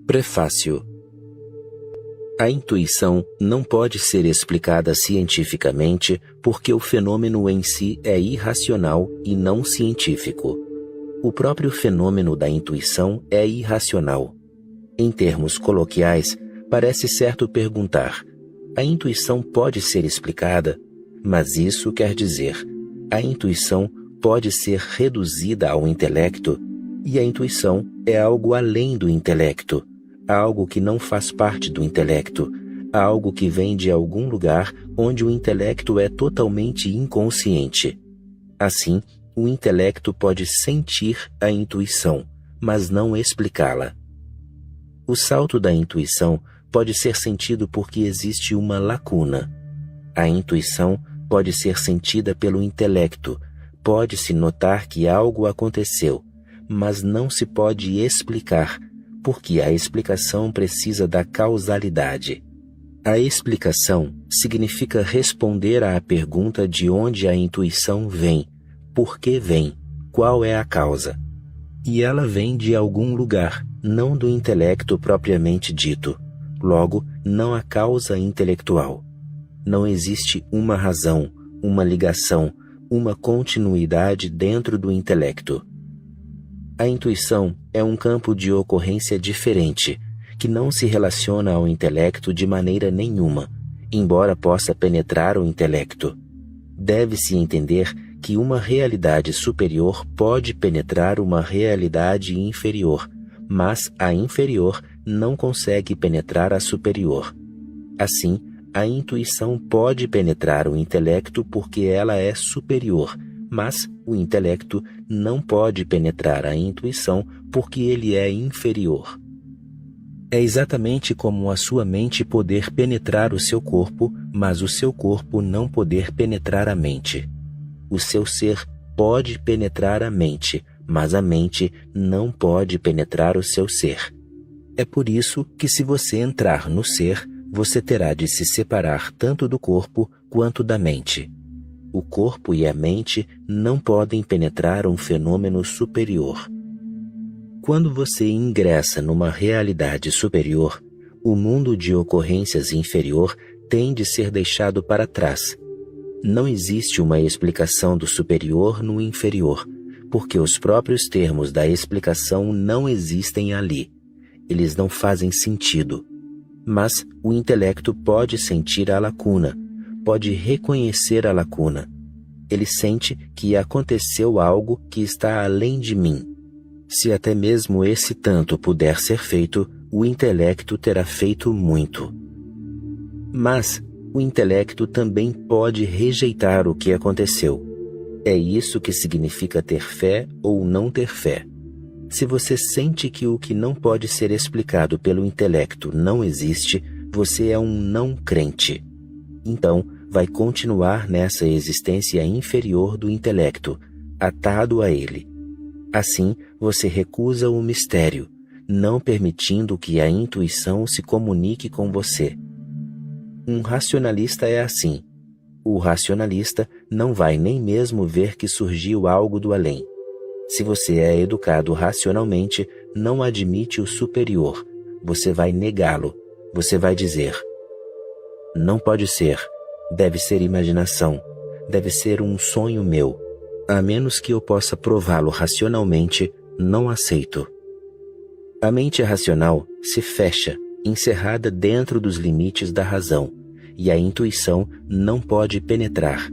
Prefácio. A intuição não pode ser explicada cientificamente porque o fenômeno em si é irracional e não científico. O próprio fenômeno da intuição é irracional. Em termos coloquiais, parece certo perguntar: a intuição pode ser explicada? Mas isso quer dizer, a intuição pode ser reduzida ao intelecto, e a intuição é algo além do intelecto, algo que não faz parte do intelecto, algo que vem de algum lugar onde o intelecto é totalmente inconsciente. Assim, o intelecto pode sentir a intuição, mas não explicá-la. O salto da intuição pode ser sentido porque existe uma lacuna. A intuição pode ser sentida pelo intelecto, pode-se notar que algo aconteceu, mas não se pode explicar, porque a explicação precisa da causalidade. A explicação significa responder à pergunta de onde a intuição vem, por que vem, qual é a causa. E ela vem de algum lugar, não do intelecto propriamente dito. Logo, não há causa intelectual. Não existe uma razão, uma ligação, uma continuidade dentro do intelecto. A intuição é um campo de ocorrência diferente, que não se relaciona ao intelecto de maneira nenhuma, embora possa penetrar o intelecto. Deve-se entender que uma realidade superior pode penetrar uma realidade inferior, mas a inferior não consegue penetrar a superior. Assim, a intuição pode penetrar o intelecto porque ela é superior, mas o intelecto não pode penetrar a intuição porque ele é inferior. É exatamente como a sua mente poder penetrar o seu corpo, mas o seu corpo não poder penetrar a mente. O seu ser pode penetrar a mente, mas a mente não pode penetrar o seu ser. É por isso que, se você entrar no ser, você terá de se separar tanto do corpo quanto da mente. O corpo e a mente não podem penetrar um fenômeno superior. Quando você ingressa numa realidade superior, o mundo de ocorrências inferior tem de ser deixado para trás. Não existe uma explicação do superior no inferior, porque os próprios termos da explicação não existem ali. Eles não fazem sentido. Mas o intelecto pode sentir a lacuna, pode reconhecer a lacuna. Ele sente que aconteceu algo que está além de mim. Se até mesmo esse tanto puder ser feito, o intelecto terá feito muito. Mas o intelecto também pode rejeitar o que aconteceu. É isso que significa ter fé ou não ter fé. Se você sente que o que não pode ser explicado pelo intelecto não existe, você é um não crente. Então, vai continuar nessa existência inferior do intelecto, atado a ele. Assim, você recusa o mistério, não permitindo que a intuição se comunique com você. Um racionalista é assim. O racionalista não vai nem mesmo ver que surgiu algo do além. Se você é educado racionalmente, não admite o superior. Você vai negá-lo. Você vai dizer: não pode ser. Deve ser imaginação. Deve ser um sonho meu. A menos que eu possa prová-lo racionalmente, não aceito. A mente racional se fecha, encerrada dentro dos limites da razão, e a intuição não pode penetrar.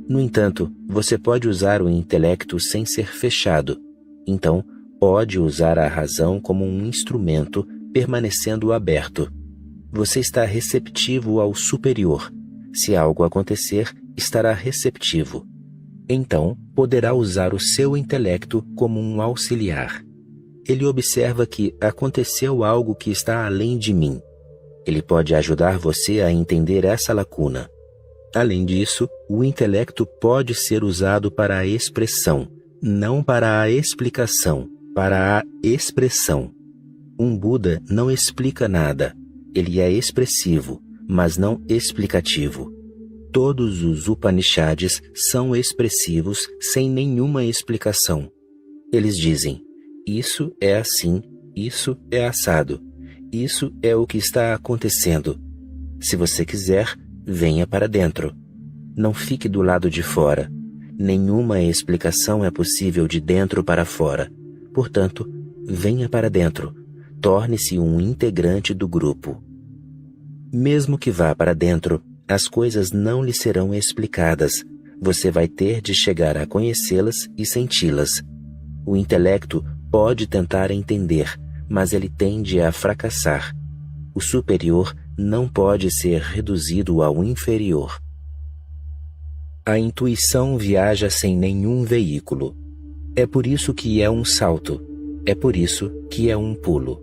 No entanto, você pode usar o intelecto sem ser fechado. Então, pode usar a razão como um instrumento, permanecendo aberto. Você está receptivo ao superior. Se algo acontecer, estará receptivo. Então, poderá usar o seu intelecto como um auxiliar. Ele observa que aconteceu algo que está além de mim. Ele pode ajudar você a entender essa lacuna. Além disso, o intelecto pode ser usado para a expressão, não para a explicação, para a expressão. Um Buda não explica nada. Ele é expressivo, mas não explicativo. Todos os Upanishads são expressivos sem nenhuma explicação. Eles dizem: isso é assim, Isso é assado. Isso é o que está acontecendo. Se você quiser, venha para dentro. Não fique do lado de fora. Nenhuma explicação é possível de dentro para fora. Portanto, venha para dentro. Torne-se um integrante do grupo. Mesmo que vá para dentro, as coisas não lhe serão explicadas. Você vai ter de chegar a conhecê-las e senti-las. O intelecto pode tentar entender, mas ele tende a fracassar. O superior não pode ser reduzido ao inferior. A intuição viaja sem nenhum veículo. É por isso que é um salto. É por isso que é um pulo.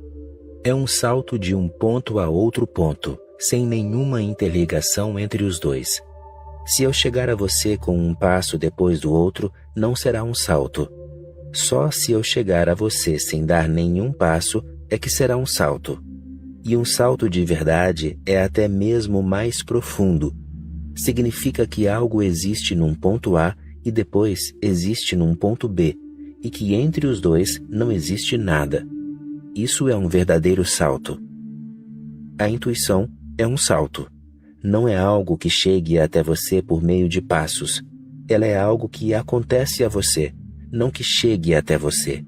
É um salto de um ponto a outro ponto, sem nenhuma interligação entre os dois. Se eu chegar a você com um passo depois do outro, não será um salto. Só se eu chegar a você sem dar nenhum passo é que será um salto. E um salto de verdade é até mesmo mais profundo. Significa que algo existe num ponto A e depois existe num ponto B, e que entre os dois não existe nada. Isso é um verdadeiro salto. A intuição é um salto. Não é algo que chegue até você por meio de passos. Ela é algo que acontece a você, não que chegue até você.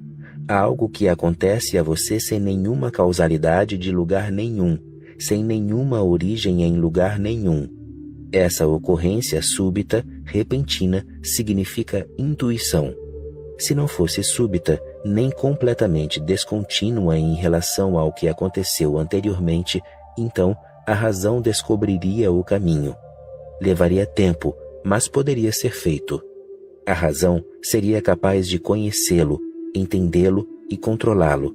Algo que acontece a você sem nenhuma causalidade de lugar nenhum, sem nenhuma origem em lugar nenhum. Essa ocorrência súbita, repentina, significa intuição. Se não fosse súbita, nem completamente descontínua em relação ao que aconteceu anteriormente, então a razão descobriria o caminho. Levaria tempo, mas poderia ser feito. A razão seria capaz de conhecê-lo, entendê-lo e controlá-lo.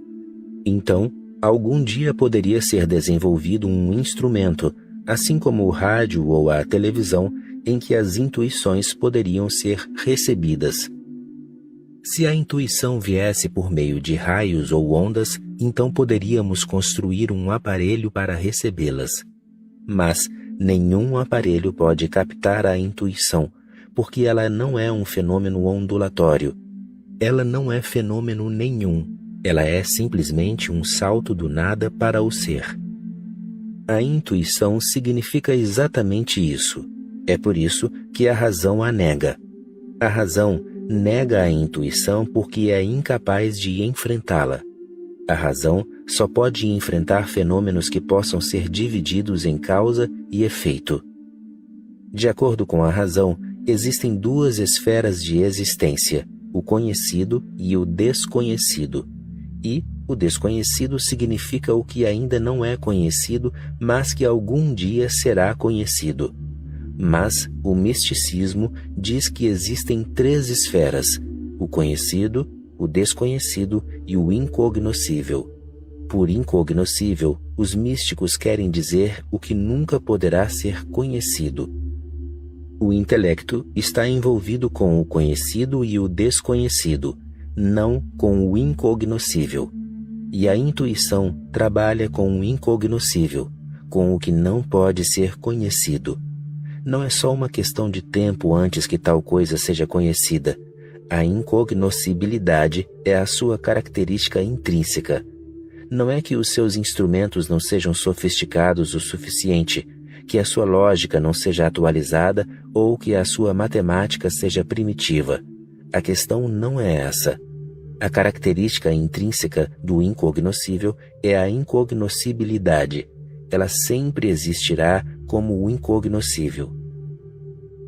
Então, algum dia poderia ser desenvolvido um instrumento, assim como o rádio ou a televisão, em que as intuições poderiam ser recebidas. Se a intuição viesse por meio de raios ou ondas, então poderíamos construir um aparelho para recebê-las. Mas nenhum aparelho pode captar a intuição, porque ela não é um fenômeno ondulatório. Ela não é fenômeno nenhum. Ela é simplesmente um salto do nada para o ser. A intuição significa exatamente isso. É por isso que a razão a nega. A razão nega a intuição porque é incapaz de enfrentá-la. A razão só pode enfrentar fenômenos que possam ser divididos em causa e efeito. De acordo com a razão, existem duas esferas de existência, o conhecido e o desconhecido. E o desconhecido significa o que ainda não é conhecido, mas que algum dia será conhecido. Mas o misticismo diz que existem três esferas: o conhecido, o desconhecido e o incognoscível. Por incognoscível, os místicos querem dizer o que nunca poderá ser conhecido. O intelecto está envolvido com o conhecido e o desconhecido, não com o incognoscível. E a intuição trabalha com o incognoscível, com o que não pode ser conhecido. Não é só uma questão de tempo antes que tal coisa seja conhecida. A incognoscibilidade é a sua característica intrínseca. Não é que os seus instrumentos não sejam sofisticados o suficiente, que a sua lógica não seja atualizada ou que a sua matemática seja primitiva. A questão não é essa. A característica intrínseca do incognoscível é a incognoscibilidade. Ela sempre existirá como o incognoscível.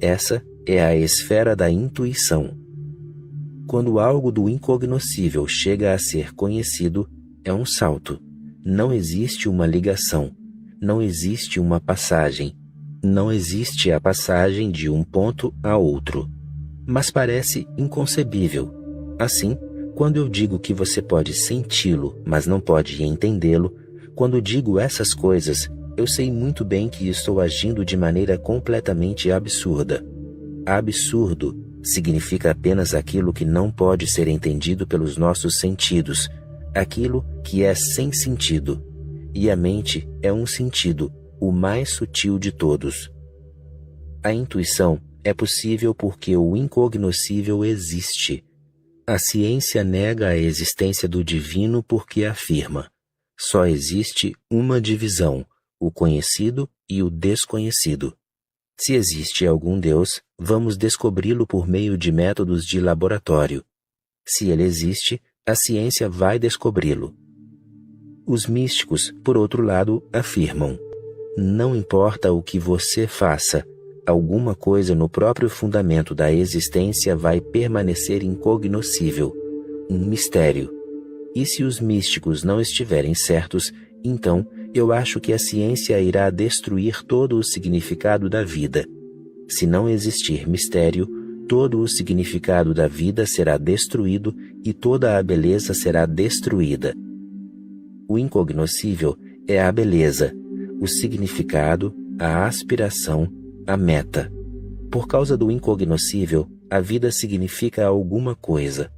Essa é a esfera da intuição. Quando algo do incognoscível chega a ser conhecido, é um salto. Não existe uma ligação. Não existe uma passagem. Não existe a passagem de um ponto a outro. Mas parece inconcebível. Assim, quando eu digo que você pode senti-lo, mas não pode entendê-lo, quando digo essas coisas, eu sei muito bem que estou agindo de maneira completamente absurda. Absurdo significa apenas aquilo que não pode ser entendido pelos nossos sentidos, aquilo que é sem sentido. E a mente é um sentido, o mais sutil de todos. A intuição é possível porque o incognoscível existe. A ciência nega a existência do divino porque afirma: só existe uma divisão, o conhecido e o desconhecido. Se existe algum Deus, vamos descobri-lo por meio de métodos de laboratório. Se ele existe, a ciência vai descobri-lo. Os místicos, por outro lado, afirmam: não importa o que você faça, alguma coisa no próprio fundamento da existência vai permanecer incognoscível, um mistério. E se os místicos não estiverem certos, então eu acho que a ciência irá destruir todo o significado da vida. Se não existir mistério, todo o significado da vida será destruído e toda a beleza será destruída. O incognoscível é a beleza, o significado, a aspiração, a meta. Por causa do incognoscível, a vida significa alguma coisa.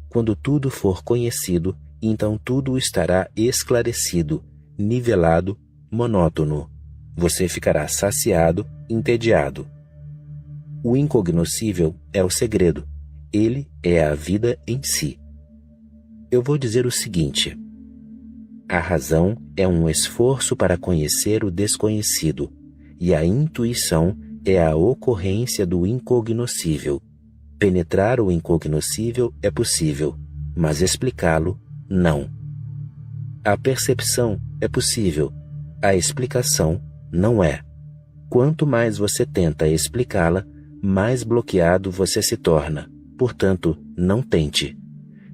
Quando tudo for conhecido, então tudo estará esclarecido, nivelado, monótono. Você ficará saciado, entediado. O incognoscível é o segredo. Ele é a vida em si. Eu vou dizer o seguinte: a razão é um esforço para conhecer o desconhecido, e a intuição é a ocorrência do incognoscível. Penetrar o incognoscível é possível, mas explicá-lo, não. A percepção é possível, a explicação não é. Quanto mais você tenta explicá-la, mais bloqueado você se torna. Portanto, não tente.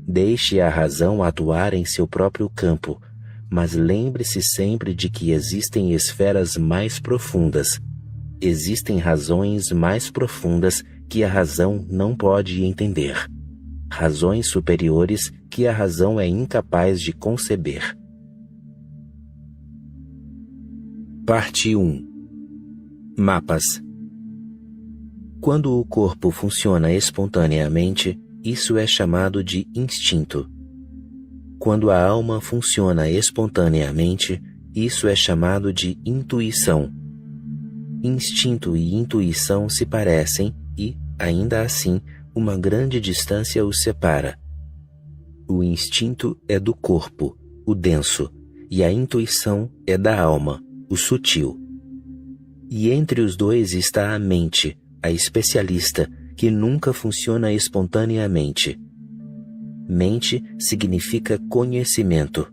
Deixe a razão atuar em seu próprio campo, mas lembre-se sempre de que existem esferas mais profundas. Existem razões mais profundas que a razão não pode entender. Razões superiores que a razão é incapaz de conceber. Parte 1. Mapas. Quando o corpo funciona espontaneamente, isso é chamado de instinto. Quando a alma funciona espontaneamente, isso é chamado de intuição. Instinto e intuição se parecem e, ainda assim, uma grande distância os separa. O instinto é do corpo, o denso, e a intuição é da alma, o sutil. E entre os dois está a mente, a especialista, que nunca funciona espontaneamente. Mente significa conhecimento.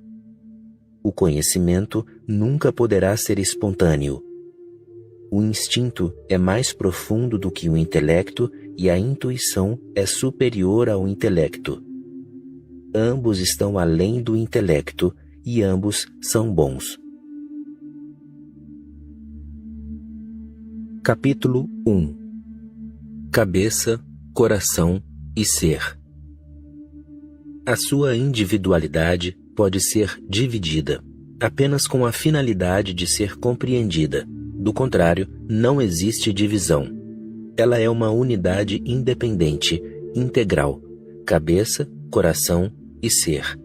O conhecimento nunca poderá ser espontâneo. O instinto é mais profundo do que o intelecto e a intuição é superior ao intelecto. Ambos estão além do intelecto e ambos são bons. Capítulo 1. Cabeça, coração e ser. A sua individualidade pode ser dividida, apenas com a finalidade de ser compreendida. Do contrário, não existe divisão. Ela é uma unidade independente, integral, cabeça, coração e ser.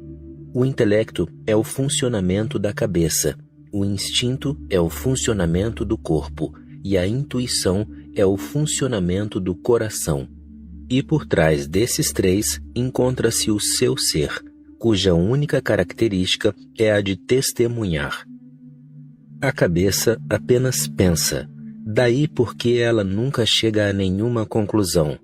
O intelecto é o funcionamento da cabeça, o instinto é o funcionamento do corpo e a intuição é o funcionamento do coração. E por trás desses três encontra-se o seu ser, cuja única característica é a de testemunhar. A cabeça apenas pensa, daí porque ela nunca chega a nenhuma conclusão.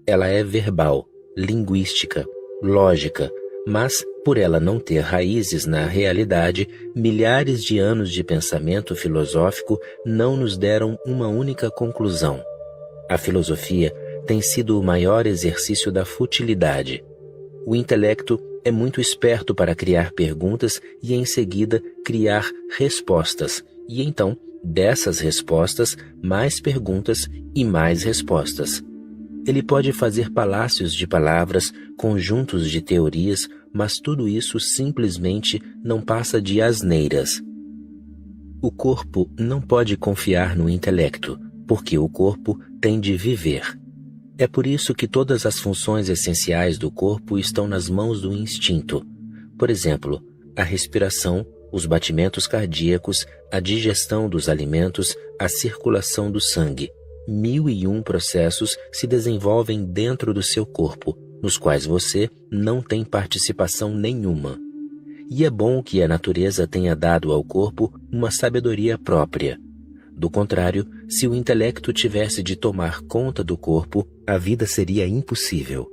Ela é verbal, linguística, lógica, mas, por ela não ter raízes na realidade, milhares de anos de pensamento filosófico não nos deram uma única conclusão. A filosofia tem sido o maior exercício da futilidade. O intelecto é muito esperto para criar perguntas e, em seguida, criar respostas, e então, dessas respostas, mais perguntas e mais respostas. Ele pode fazer palácios de palavras, conjuntos de teorias, mas tudo isso simplesmente não passa de asneiras. O corpo não pode confiar no intelecto, porque o corpo tem de viver. É por isso que todas as funções essenciais do corpo estão nas mãos do instinto. Por exemplo, a respiração, os batimentos cardíacos, a digestão dos alimentos, a circulação do sangue. 1001 processos se desenvolvem dentro do seu corpo, nos quais você não tem participação nenhuma. E é bom que a natureza tenha dado ao corpo uma sabedoria própria. Do contrário, se o intelecto tivesse de tomar conta do corpo, a vida seria impossível.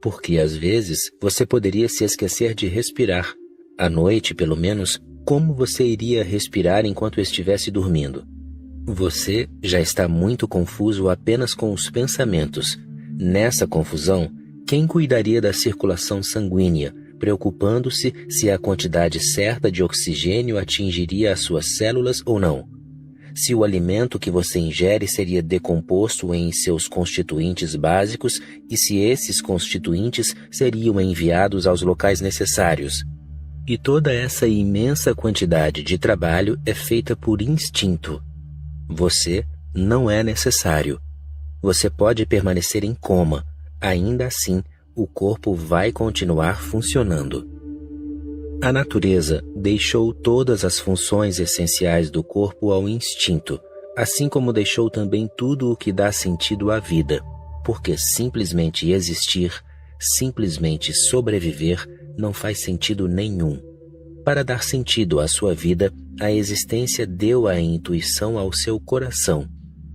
Porque, às vezes, você poderia se esquecer de respirar. À noite, pelo menos, como você iria respirar enquanto estivesse dormindo? Você já está muito confuso apenas com os pensamentos. Nessa confusão, quem cuidaria da circulação sanguínea, preocupando-se se a quantidade certa de oxigênio atingiria as suas células ou não? Se o alimento que você ingere seria decomposto em seus constituintes básicos e se esses constituintes seriam enviados aos locais necessários. E toda essa imensa quantidade de trabalho é feita por instinto. Você não é necessário. Você pode permanecer em coma, ainda assim o corpo vai continuar funcionando. A natureza deixou todas as funções essenciais do corpo ao instinto, assim como deixou também tudo o que dá sentido à vida, porque simplesmente existir, simplesmente sobreviver, não faz sentido nenhum. Para dar sentido à sua vida, a existência deu a intuição ao seu coração.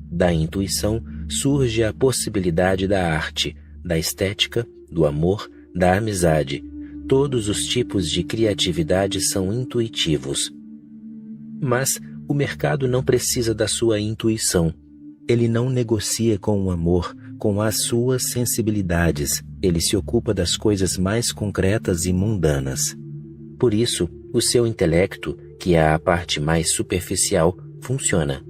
Da intuição surge a possibilidade da arte, da estética, do amor, da amizade. Todos os tipos de criatividade são intuitivos. Mas o mercado não precisa da sua intuição. Ele não negocia com o amor, com as suas sensibilidades. Ele se ocupa das coisas mais concretas e mundanas. Por isso, o seu intelecto, que é a parte mais superficial, funciona.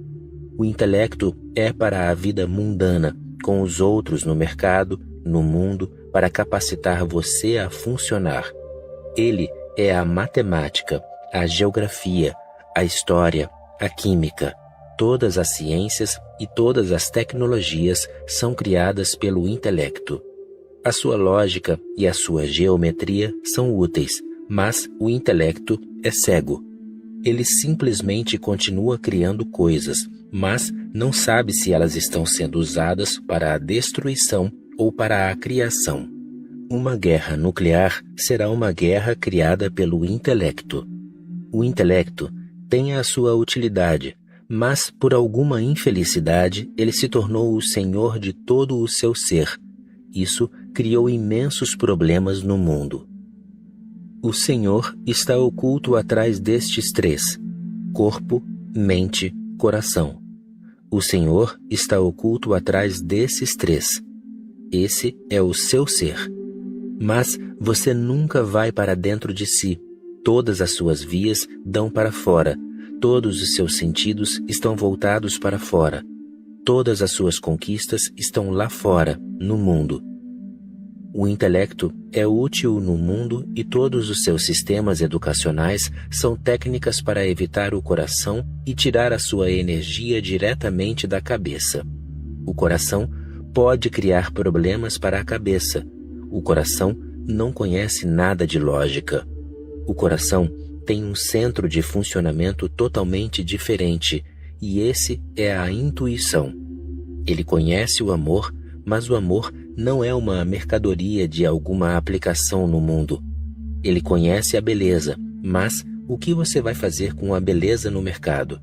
O intelecto é para a vida mundana, com os outros no mercado, no mundo, para capacitar você a funcionar. Ele é a matemática, a geografia, a história, a química. Todas as ciências e todas as tecnologias são criadas pelo intelecto. A sua lógica e a sua geometria são úteis, mas o intelecto é cego. Ele simplesmente continua criando coisas, mas não sabe se elas estão sendo usadas para a destruição ou para a criação. Uma guerra nuclear será uma guerra criada pelo intelecto. O intelecto tem a sua utilidade, mas por alguma infelicidade ele se tornou o senhor de todo o seu ser. Isso criou imensos problemas no mundo. O Senhor está oculto atrás destes três: corpo, mente, coração. O Senhor está oculto atrás desses três. Esse é o seu ser. Mas você nunca vai para dentro de si. Todas as suas vias dão para fora. Todos os seus sentidos estão voltados para fora. Todas as suas conquistas estão lá fora, no mundo. O intelecto é útil no mundo e todos os seus sistemas educacionais são técnicas para evitar o coração e tirar a sua energia diretamente da cabeça. O coração pode criar problemas para a cabeça. O coração não conhece nada de lógica. O coração tem um centro de funcionamento totalmente diferente, e esse é a intuição. Ele conhece o amor, mas o amor não é uma mercadoria de alguma aplicação no mundo. Ele conhece a beleza, mas o que você vai fazer com a beleza no mercado?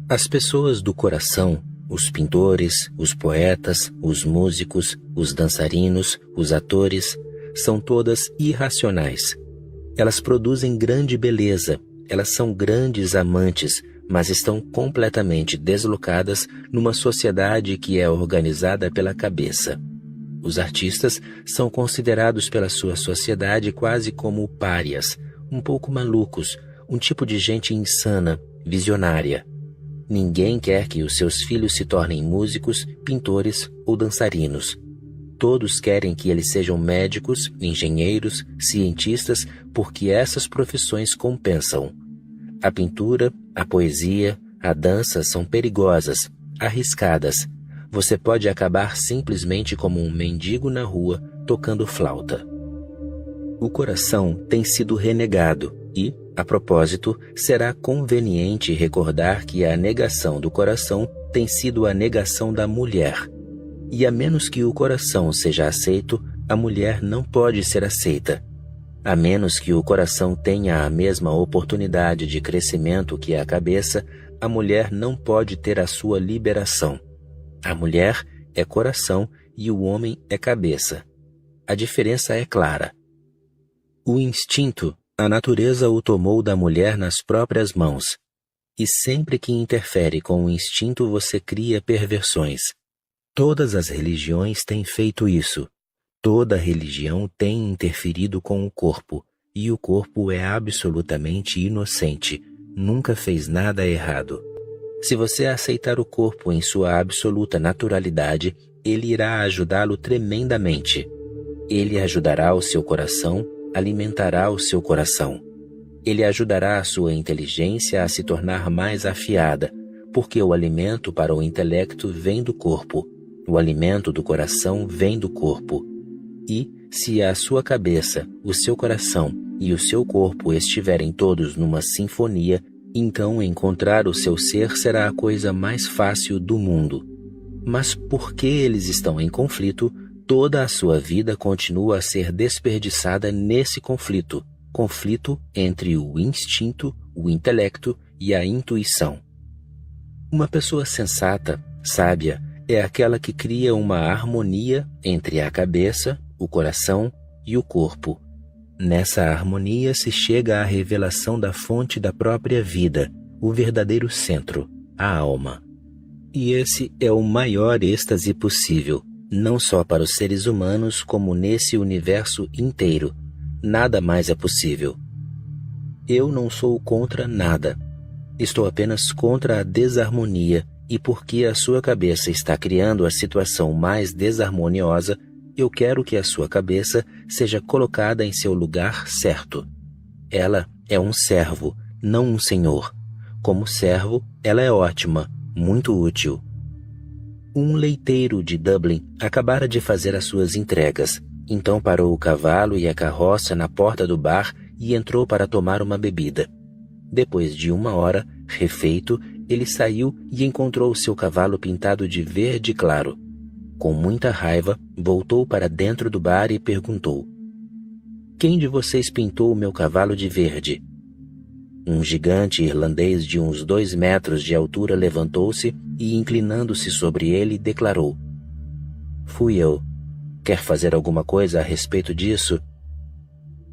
As pessoas do coração, os pintores, os poetas, os músicos, os dançarinos, os atores, são todas irracionais. Elas produzem grande beleza, elas são grandes amantes, mas estão completamente deslocadas numa sociedade que é organizada pela cabeça. Os artistas são considerados pela sua sociedade quase como párias, um pouco malucos, um tipo de gente insana, visionária. Ninguém quer que os seus filhos se tornem músicos, pintores ou dançarinos. Todos querem que eles sejam médicos, engenheiros, cientistas, porque essas profissões compensam. A pintura, a poesia, a dança são perigosas, arriscadas. Você pode acabar simplesmente como um mendigo na rua tocando flauta. O coração tem sido renegado e, a propósito, será conveniente recordar que a negação do coração tem sido a negação da mulher. E a menos que o coração seja aceito, a mulher não pode ser aceita. A menos que o coração tenha a mesma oportunidade de crescimento que a cabeça, a mulher não pode ter a sua liberação. A mulher é coração e o homem é cabeça. A diferença é clara. O instinto, a natureza o tomou da mulher nas próprias mãos. E sempre que interfere com o instinto você cria perversões. Todas as religiões têm feito isso. Toda religião tem interferido com o corpo, e o corpo é absolutamente inocente, nunca fez nada errado. Se você aceitar o corpo em sua absoluta naturalidade, ele irá ajudá-lo tremendamente. Ele ajudará o seu coração, alimentará o seu coração. Ele ajudará a sua inteligência a se tornar mais afiada, porque o alimento para o intelecto vem do corpo, o alimento do coração vem do corpo. E, se a sua cabeça, o seu coração e o seu corpo estiverem todos numa sinfonia, então encontrar o seu ser será a coisa mais fácil do mundo. Mas porque eles estão em conflito, toda a sua vida continua a ser desperdiçada nesse conflito entre o instinto, o intelecto e a intuição. Uma pessoa sensata, sábia, é aquela que cria uma harmonia entre a cabeça, o coração e o corpo. Nessa harmonia se chega à revelação da fonte da própria vida, o verdadeiro centro, a alma. E esse é o maior êxtase possível, não só para os seres humanos como nesse universo inteiro. Nada mais é possível. Eu não sou contra nada. Estou apenas contra a desarmonia, e porque a sua cabeça está criando a situação mais desarmoniosa, eu quero que a sua cabeça seja colocada em seu lugar certo. Ela é um servo, não um senhor. Como servo, ela é ótima, muito útil. Um leiteiro de Dublin acabara de fazer as suas entregas. Então parou o cavalo e a carroça na porta do bar e entrou para tomar uma bebida. Depois de 1 hora, refeito, ele saiu e encontrou seu cavalo pintado de verde claro. Com muita raiva, voltou para dentro do bar e perguntou: "Quem de vocês pintou o meu cavalo de verde?" Um gigante irlandês de uns 2 metros de altura levantou-se e, inclinando-se sobre ele, declarou: "Fui eu. Quer fazer alguma coisa a respeito disso?"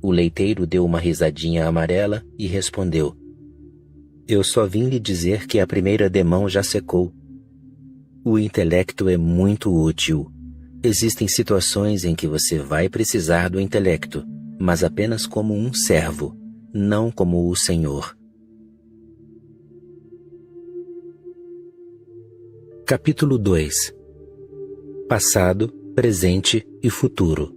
O leiteiro deu uma risadinha amarela e respondeu: "Eu só vim lhe dizer que a primeira demão já secou." O intelecto é muito útil. Existem situações em que você vai precisar do intelecto, mas apenas como um servo, não como o Senhor. Capítulo 2. Passado, presente e futuro.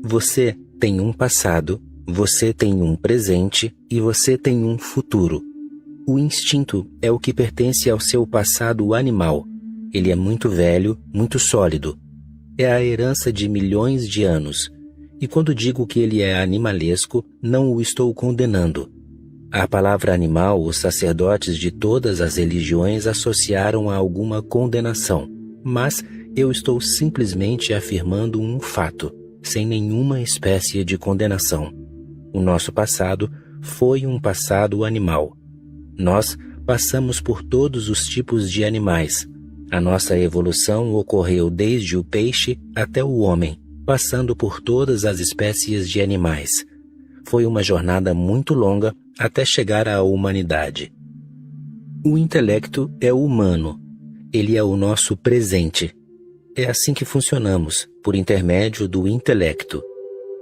Você tem um passado, você tem um presente e você tem um futuro. O instinto é o que pertence ao seu passado animal. Ele é muito velho, muito sólido. É a herança de milhões de anos. E quando digo que ele é animalesco, não o estou condenando. A palavra animal, os sacerdotes de todas as religiões associaram a alguma condenação, mas eu estou simplesmente afirmando um fato, sem nenhuma espécie de condenação. O nosso passado foi um passado animal. Nós passamos por todos os tipos de animais. A nossa evolução ocorreu desde o peixe até o homem, passando por todas as espécies de animais. Foi uma jornada muito longa até chegar à humanidade. O intelecto é humano. Ele é o nosso presente. É assim que funcionamos, por intermédio do intelecto.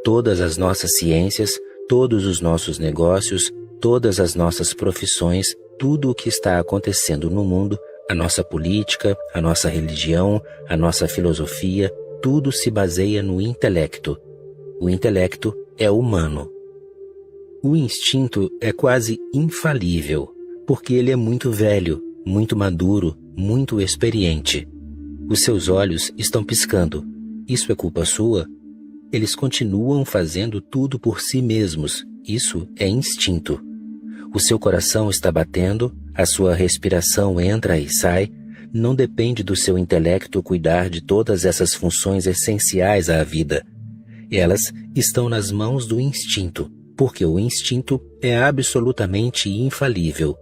Todas as nossas ciências, todos os nossos negócios, todas as nossas profissões, tudo o que está acontecendo no mundo, a nossa política, a nossa religião, a nossa filosofia, tudo se baseia no intelecto. O intelecto é humano. O instinto é quase infalível, porque ele é muito velho, muito maduro, muito experiente. Os seus olhos estão piscando. Isso é culpa sua? Eles continuam fazendo tudo por si mesmos. Isso é instinto. O seu coração está batendo, a sua respiração entra e sai, não depende do seu intelecto cuidar de todas essas funções essenciais à vida. Elas estão nas mãos do instinto, porque o instinto é absolutamente infalível.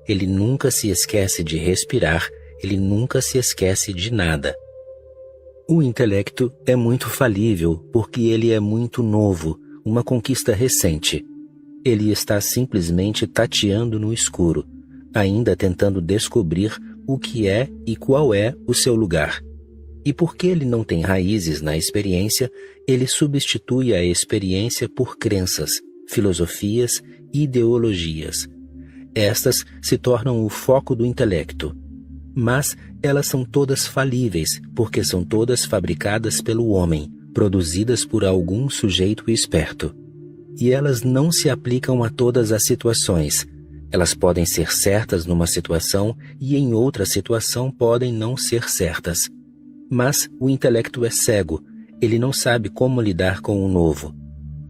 Ele nunca se esquece de respirar, ele nunca se esquece de nada. O intelecto é muito falível porque ele é muito novo, uma conquista recente. Ele está simplesmente tateando no escuro, ainda tentando descobrir o que é e qual é o seu lugar. E porque ele não tem raízes na experiência, ele substitui a experiência por crenças, filosofias e ideologias. Estas se tornam o foco do intelecto. Mas elas são todas falíveis, porque são todas fabricadas pelo homem, produzidas por algum sujeito esperto. E elas não se aplicam a todas as situações. Elas podem ser certas numa situação e em outra situação podem não ser certas. Mas o intelecto é cego, ele não sabe como lidar com o novo.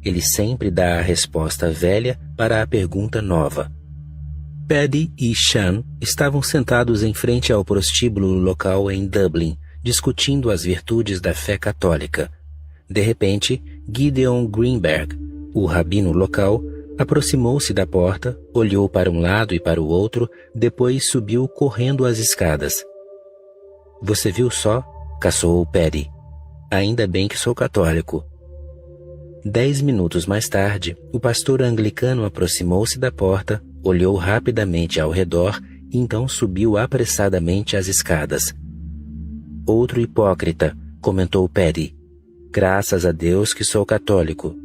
Ele sempre dá a resposta velha para a pergunta nova. Paddy e Sean estavam sentados em frente ao prostíbulo local em Dublin, discutindo as virtudes da fé católica. De repente, Gideon Greenberg, o rabino local, aproximou-se da porta, olhou para um lado e para o outro, depois subiu correndo as escadas. "Você viu só?" caçoou Paddy. "Ainda bem que sou católico." 10 minutos mais tarde, o pastor anglicano aproximou-se da porta, olhou rapidamente ao redor e então subiu apressadamente as escadas. "Outro hipócrita", comentou Paddy. "Graças a Deus que sou católico."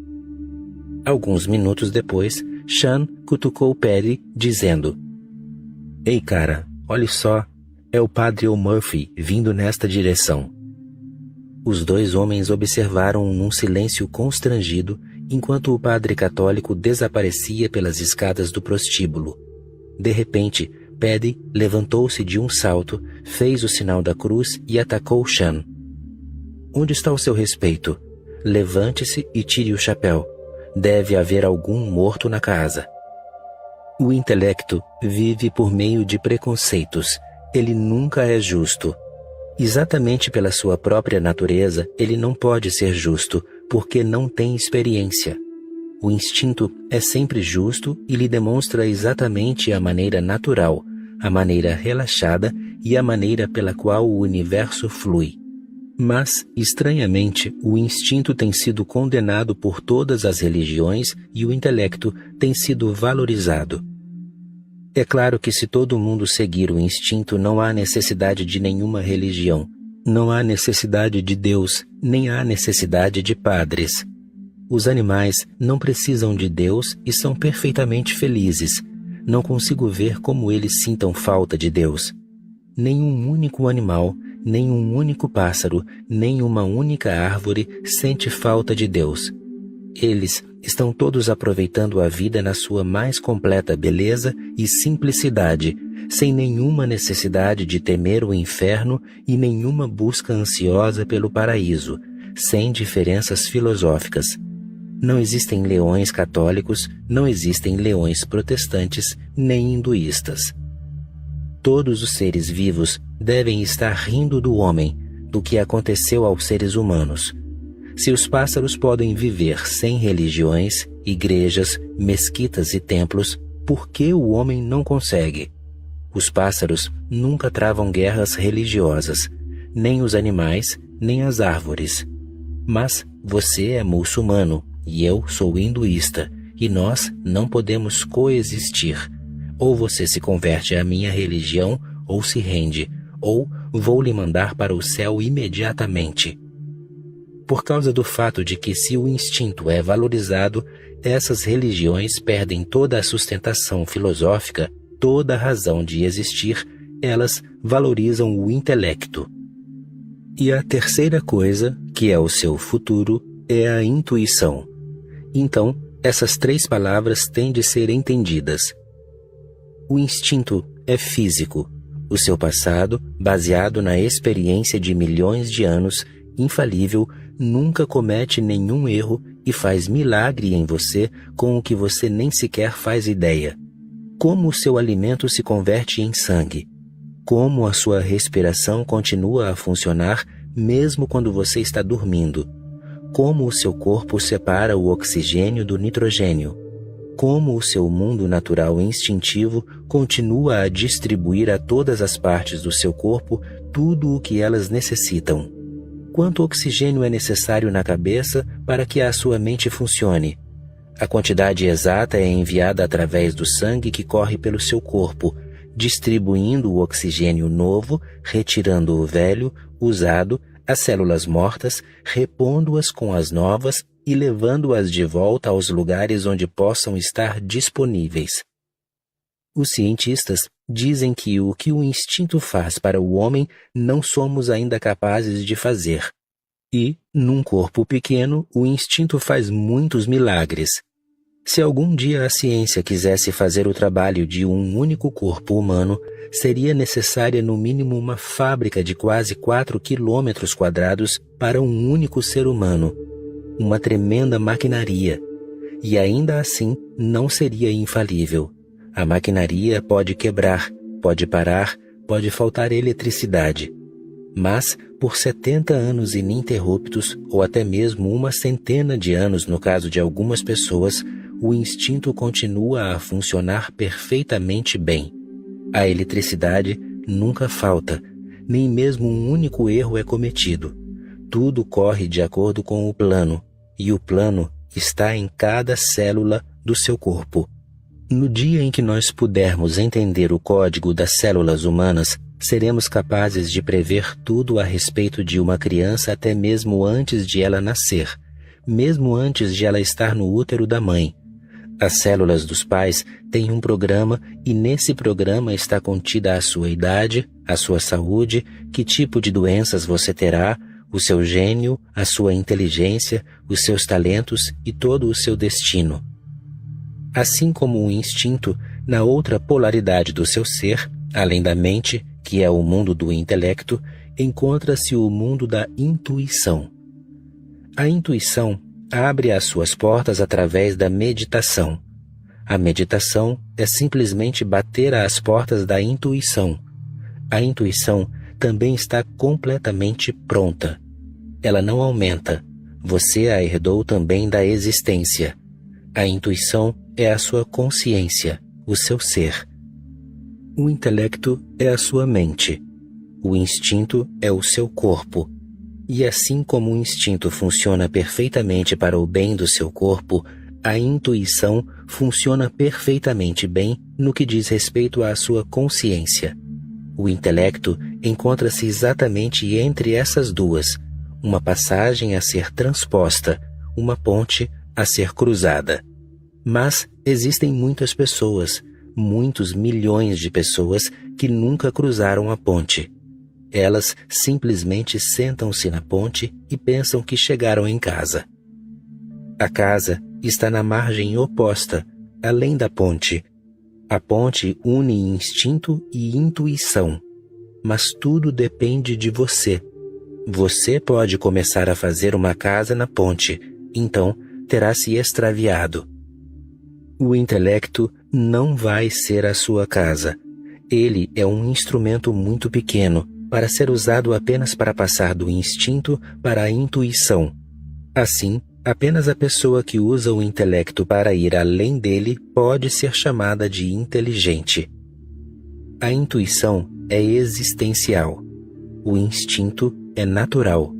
Alguns minutos depois, Sean cutucou Paddy, dizendo: "Ei, cara, olhe só, é o padre O'Murphy vindo nesta direção." Os dois homens observaram num silêncio constrangido enquanto o padre católico desaparecia pelas escadas do prostíbulo. De repente, Paddy levantou-se de um salto, fez o sinal da cruz e atacou Sean. "Onde está o seu respeito? Levante-se e tire o chapéu. Deve haver algum morto na casa." O intelecto vive por meio de preconceitos. Ele nunca é justo. Exatamente pela sua própria natureza, ele não pode ser justo, porque não tem experiência. O instinto é sempre justo e lhe demonstra exatamente a maneira natural, a maneira relaxada e a maneira pela qual o universo flui. Mas, estranhamente, o instinto tem sido condenado por todas as religiões e o intelecto tem sido valorizado. É claro que se todo mundo seguir o instinto, não há necessidade de nenhuma religião. Não há necessidade de Deus, nem há necessidade de padres. Os animais não precisam de Deus e são perfeitamente felizes. Não consigo ver como eles sintam falta de Deus. Nenhum único animal, nenhum único pássaro, nem uma única árvore sente falta de Deus. Eles estão todos aproveitando a vida na sua mais completa beleza e simplicidade, sem nenhuma necessidade de temer o inferno e nenhuma busca ansiosa pelo paraíso, sem diferenças filosóficas. Não existem leões católicos, não existem leões protestantes, nem hinduístas. Todos os seres vivos devem estar rindo do homem, do que aconteceu aos seres humanos. Se os pássaros podem viver sem religiões, igrejas, mesquitas e templos, por que o homem não consegue? Os pássaros nunca travam guerras religiosas, nem os animais, nem as árvores. Mas você é muçulmano e eu sou hinduísta, e nós não podemos coexistir. Ou você se converte à minha religião, ou se rende, ou vou lhe mandar para o céu imediatamente. Por causa do fato de que se o instinto é valorizado, essas religiões perdem toda a sustentação filosófica, toda a razão de existir, elas valorizam o intelecto. E a terceira coisa, que é o seu futuro, é a intuição. Então, essas 3 palavras têm de ser entendidas. O instinto é físico. O seu passado, baseado na experiência de milhões de anos, infalível, nunca comete nenhum erro e faz milagre em você com o que você nem sequer faz ideia. Como o seu alimento se converte em sangue? como a sua respiração continua a funcionar mesmo quando você está dormindo, como o seu corpo separa o oxigênio do nitrogênio, como o seu mundo natural instintivo continua a distribuir a todas as partes do seu corpo tudo o que elas necessitam. Quanto oxigênio é necessário na cabeça para que a sua mente funcione? A quantidade exata é enviada através do sangue que corre pelo seu corpo, distribuindo o oxigênio novo, retirando o velho, usado, as células mortas, repondo-as com as novas e levando-as de volta aos lugares onde possam estar disponíveis. Os cientistas dizem que o instinto faz para o homem não somos ainda capazes de fazer. E, num corpo pequeno, o instinto faz muitos milagres. Se algum dia a ciência quisesse fazer o trabalho de um único corpo humano, seria necessária no mínimo uma fábrica de quase 4 quilômetros quadrados para um único ser humano. Uma tremenda maquinaria. E ainda assim não seria infalível. A maquinaria pode quebrar, pode parar, pode faltar eletricidade. Mas, por 70 anos ininterruptos, ou até mesmo uma centena de anos no caso de algumas pessoas, o instinto continua a funcionar perfeitamente bem. A eletricidade nunca falta, nem mesmo um único erro é cometido. Tudo corre de acordo com o plano, e o plano está em cada célula do seu corpo. No dia em que nós pudermos entender o código das células humanas, seremos capazes de prever tudo a respeito de uma criança até mesmo antes de ela nascer, mesmo antes de ela estar no útero da mãe. As células dos pais têm um programa e nesse programa está contida a sua idade, a sua saúde, que tipo de doenças você terá, o seu gênio, a sua inteligência, os seus talentos e todo o seu destino. Assim como o instinto, na outra polaridade do seu ser, além da mente, que é o mundo do intelecto, encontra-se o mundo da intuição. A intuição abre as suas portas através da meditação. A meditação é simplesmente bater às portas da intuição. A intuição também está completamente pronta. Ela não aumenta. Você a herdou também da existência. A intuição é a sua consciência, o seu ser. O intelecto é a sua mente. O instinto é o seu corpo. E assim como o instinto funciona perfeitamente para o bem do seu corpo, a intuição funciona perfeitamente bem no que diz respeito à sua consciência. O intelecto encontra-se exatamente entre essas duas, uma passagem a ser transposta, uma ponte a ser cruzada. Mas existem muitas pessoas, muitos milhões de pessoas que nunca cruzaram a ponte. Elas simplesmente sentam-se na ponte e pensam que chegaram em casa. A casa está na margem oposta, além da ponte. A ponte une instinto e intuição, mas tudo depende de você. Você pode começar a fazer uma casa na ponte, então terá se extraviado. O intelecto não vai ser a sua casa. Ele é um instrumento muito pequeno, para ser usado apenas para passar do instinto para a intuição. Assim, apenas a pessoa que usa o intelecto para ir além dele pode ser chamada de inteligente. A intuição é existencial. O instinto é natural.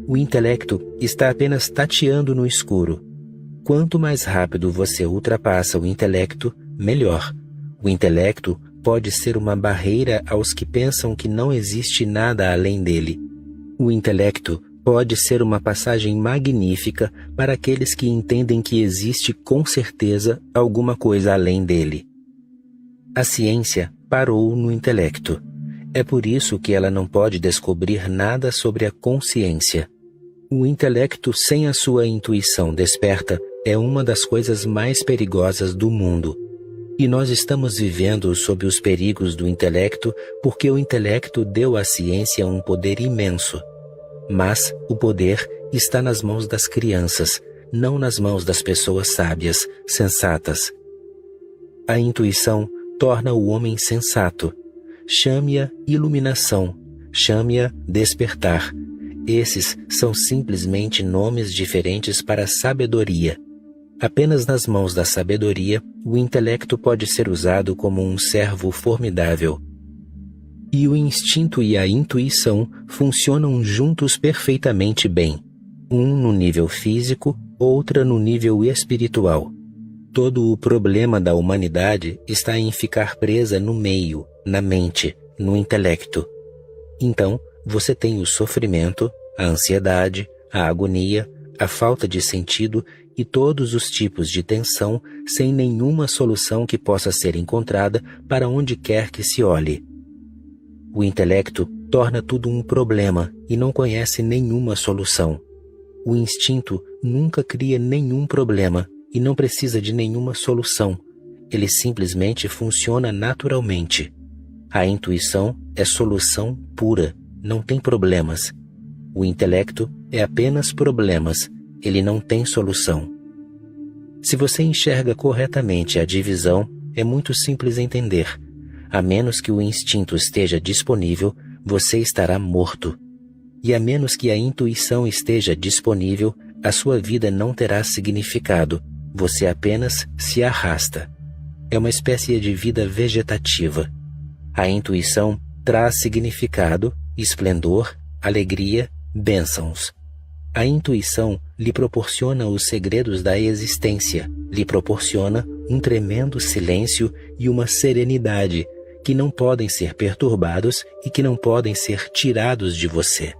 O intelecto está apenas tateando no escuro. Quanto mais rápido você ultrapassa o intelecto, melhor. O intelecto pode ser uma barreira aos que pensam que não existe nada além dele. O intelecto pode ser uma passagem magnífica para aqueles que entendem que existe com certeza alguma coisa além dele. A ciência parou no intelecto. É por isso que ela não pode descobrir nada sobre a consciência. O intelecto sem a sua intuição desperta é uma das coisas mais perigosas do mundo. E nós estamos vivendo sob os perigos do intelecto porque o intelecto deu à ciência um poder imenso. Mas o poder está nas mãos das crianças, não nas mãos das pessoas sábias, sensatas. A intuição torna o homem sensato. chame-a iluminação, chame-a despertar. Esses são simplesmente nomes diferentes para a sabedoria. Apenas nas mãos da sabedoria, o intelecto pode ser usado como um servo formidável. E o instinto e a intuição funcionam juntos perfeitamente bem. Um no nível físico, outra no nível espiritual. Todo o problema da humanidade está em ficar presa no meio, na mente, no intelecto. Então, você tem o sofrimento, a ansiedade, a agonia, a falta de sentido e todos os tipos de tensão sem nenhuma solução que possa ser encontrada para onde quer que se olhe. O intelecto torna tudo um problema e não conhece nenhuma solução. O instinto nunca cria nenhum problema e não precisa de nenhuma solução. Ele simplesmente funciona naturalmente. A intuição é solução pura, não tem problemas. O intelecto é apenas problemas, ele não tem solução. Se você enxerga corretamente a divisão, é muito simples entender. A menos que o instinto esteja disponível, você estará morto. E a menos que a intuição esteja disponível, a sua vida não terá significado. Você apenas se arrasta. É uma espécie de vida vegetativa. A intuição traz significado, esplendor, alegria, bênçãos. A intuição lhe proporciona os segredos da existência, lhe proporciona um tremendo silêncio e uma serenidade que não podem ser perturbados e que não podem ser tirados de você.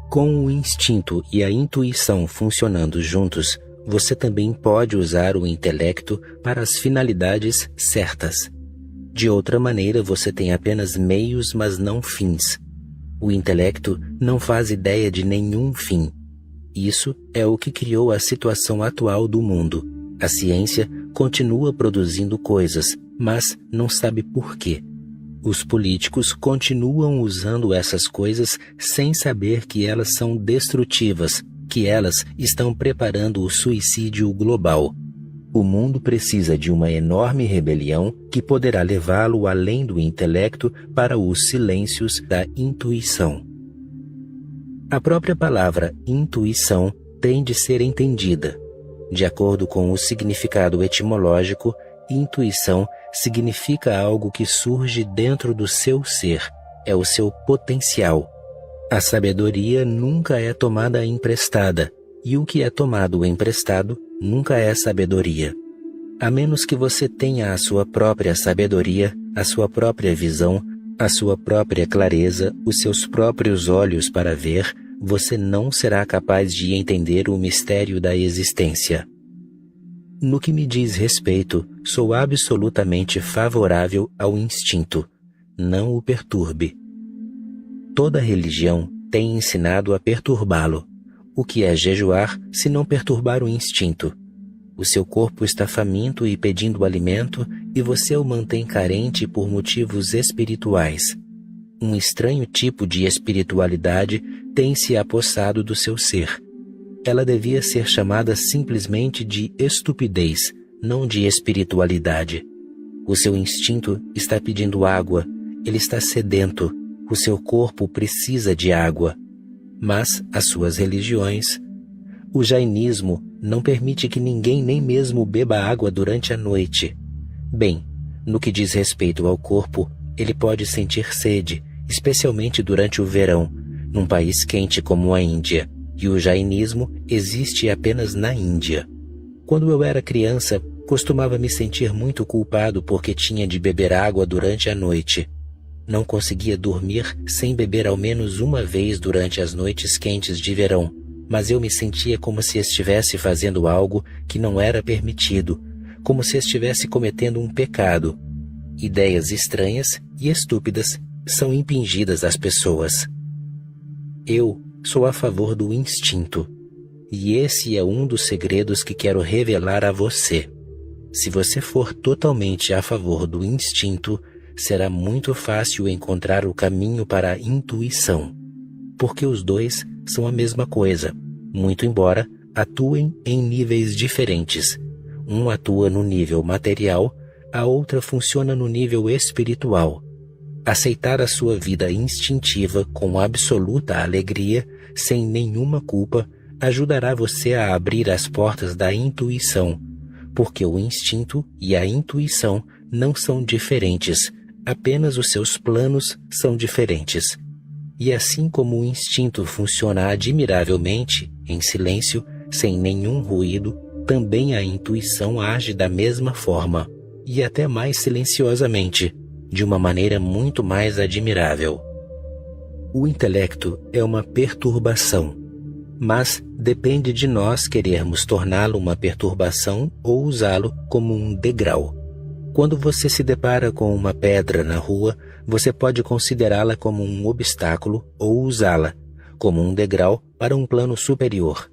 Com o instinto e a intuição funcionando juntos, você também pode usar o intelecto para as finalidades certas. De outra maneira, você tem apenas meios, mas não fins. O intelecto não faz ideia de nenhum fim. Isso é o que criou a situação atual do mundo. A ciência continua produzindo coisas, mas não sabe por quê. Os políticos continuam usando essas coisas sem saber que elas são destrutivas, que elas estão preparando o suicídio global. O mundo precisa de uma enorme rebelião que poderá levá-lo além do intelecto para os silêncios da intuição. A própria palavra intuição tem de ser entendida. De acordo com o significado etimológico, intuição significa algo que surge dentro do seu ser, é o seu potencial. A sabedoria nunca é tomada emprestada, e o que é tomado emprestado nunca é sabedoria. A menos que você tenha a sua própria sabedoria, a sua própria visão, a sua própria clareza, os seus próprios olhos para ver, você não será capaz de entender o mistério da existência. No que me diz respeito, sou absolutamente favorável ao instinto. Não o perturbe. Toda religião tem ensinado a perturbá-lo. O que é jejuar se não perturbar o instinto? O seu corpo está faminto e pedindo alimento e você o mantém carente por motivos espirituais. Um estranho tipo de espiritualidade tem se apossado do seu ser. Ela devia ser chamada simplesmente de estupidez, não de espiritualidade. O seu instinto está pedindo água, ele está sedento, o seu corpo precisa de água. Mas as suas religiões... O jainismo não permite que ninguém nem mesmo beba água durante a noite. Bem, no que diz respeito ao corpo, ele pode sentir sede, especialmente durante o verão, num país quente como a Índia, e o jainismo existe apenas na Índia. Quando eu era criança, costumava me sentir muito culpado porque tinha de beber água durante a noite. Não conseguia dormir sem beber ao menos uma vez durante as noites quentes de verão, mas eu me sentia como se estivesse fazendo algo que não era permitido, como se estivesse cometendo um pecado. Ideias estranhas e estúpidas são impingidas às pessoas. Eu sou a favor do instinto, e esse é um dos segredos que quero revelar a você. Se você for totalmente a favor do instinto, será muito fácil encontrar o caminho para a intuição, porque os dois são a mesma coisa, muito embora atuem em níveis diferentes. Um atua no nível material, a outra funciona no nível espiritual. Aceitar a sua vida instintiva com absoluta alegria, sem nenhuma culpa, ajudará você a abrir as portas da intuição, porque o instinto e a intuição não são diferentes, apenas os seus planos são diferentes. E assim como o instinto funciona admiravelmente, em silêncio, sem nenhum ruído, também a intuição age da mesma forma, e até mais silenciosamente, de uma maneira muito mais admirável. O intelecto é uma perturbação, mas depende de nós querermos torná-lo uma perturbação ou usá-lo como um degrau. Quando você se depara com uma pedra na rua, você pode considerá-la como um obstáculo ou usá-la como um degrau para um plano superior.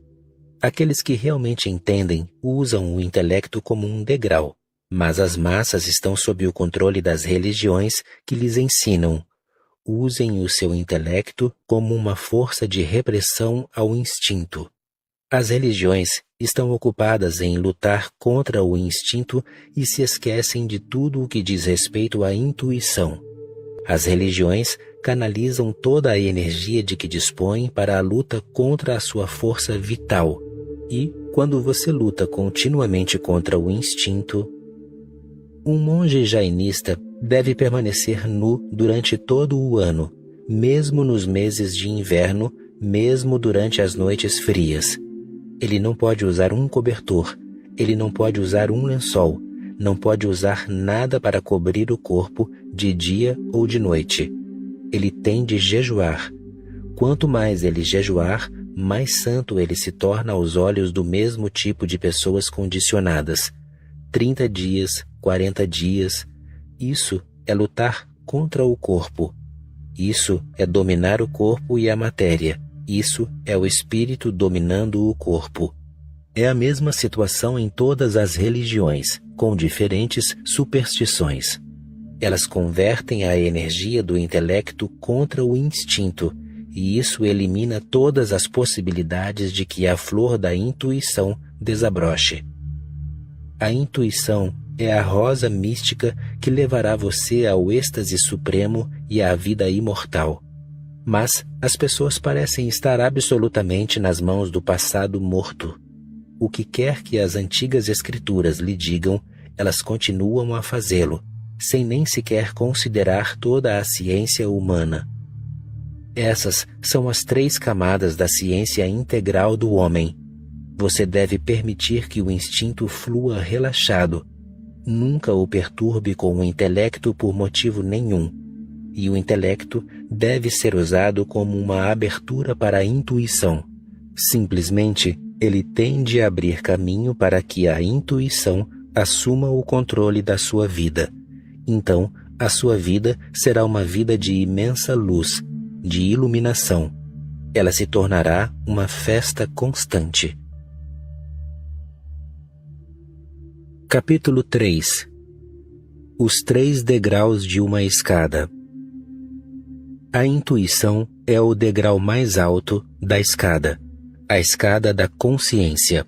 Aqueles que realmente entendem usam o intelecto como um degrau, mas as massas estão sob o controle das religiões que lhes ensinam: usem o seu intelecto como uma força de repressão ao instinto. As religiões estão ocupadas em lutar contra o instinto e se esquecem de tudo o que diz respeito à intuição. As religiões canalizam toda a energia de que dispõem para a luta contra a sua força vital. E, quando você luta continuamente contra o instinto, um monge jainista deve permanecer nu durante todo o ano, mesmo nos meses de inverno, mesmo durante as noites frias. Ele não pode usar um cobertor, ele não pode usar um lençol, não pode usar nada para cobrir o corpo de dia ou de noite. Ele tem de jejuar. Quanto mais ele jejuar, mais santo ele se torna aos olhos do mesmo tipo de pessoas condicionadas. 30 dias, 40 dias, isso é lutar contra o corpo. Isso é dominar o corpo e a matéria. Isso é o espírito dominando o corpo. É a mesma situação em todas as religiões, com diferentes superstições. Elas convertem a energia do intelecto contra o instinto, e isso elimina todas as possibilidades de que a flor da intuição desabroche. A intuição é a rosa mística que levará você ao êxtase supremo e à vida imortal. Mas as pessoas parecem estar absolutamente nas mãos do passado morto. O que quer que as antigas escrituras lhe digam, elas continuam a fazê-lo, sem nem sequer considerar toda a ciência humana. Essas são as 3 camadas da ciência integral do homem. Você deve permitir que o instinto flua relaxado. Nunca o perturbe com o intelecto por motivo nenhum. E o intelecto deve ser usado como uma abertura para a intuição. Simplesmente, ele tem de abrir caminho para que a intuição assuma o controle da sua vida. Então, a sua vida será uma vida de imensa luz, de iluminação. Ela se tornará uma festa constante. Capítulo 3. Os 3 degraus de uma escada. A intuição é o degrau mais alto da escada, a escada da consciência.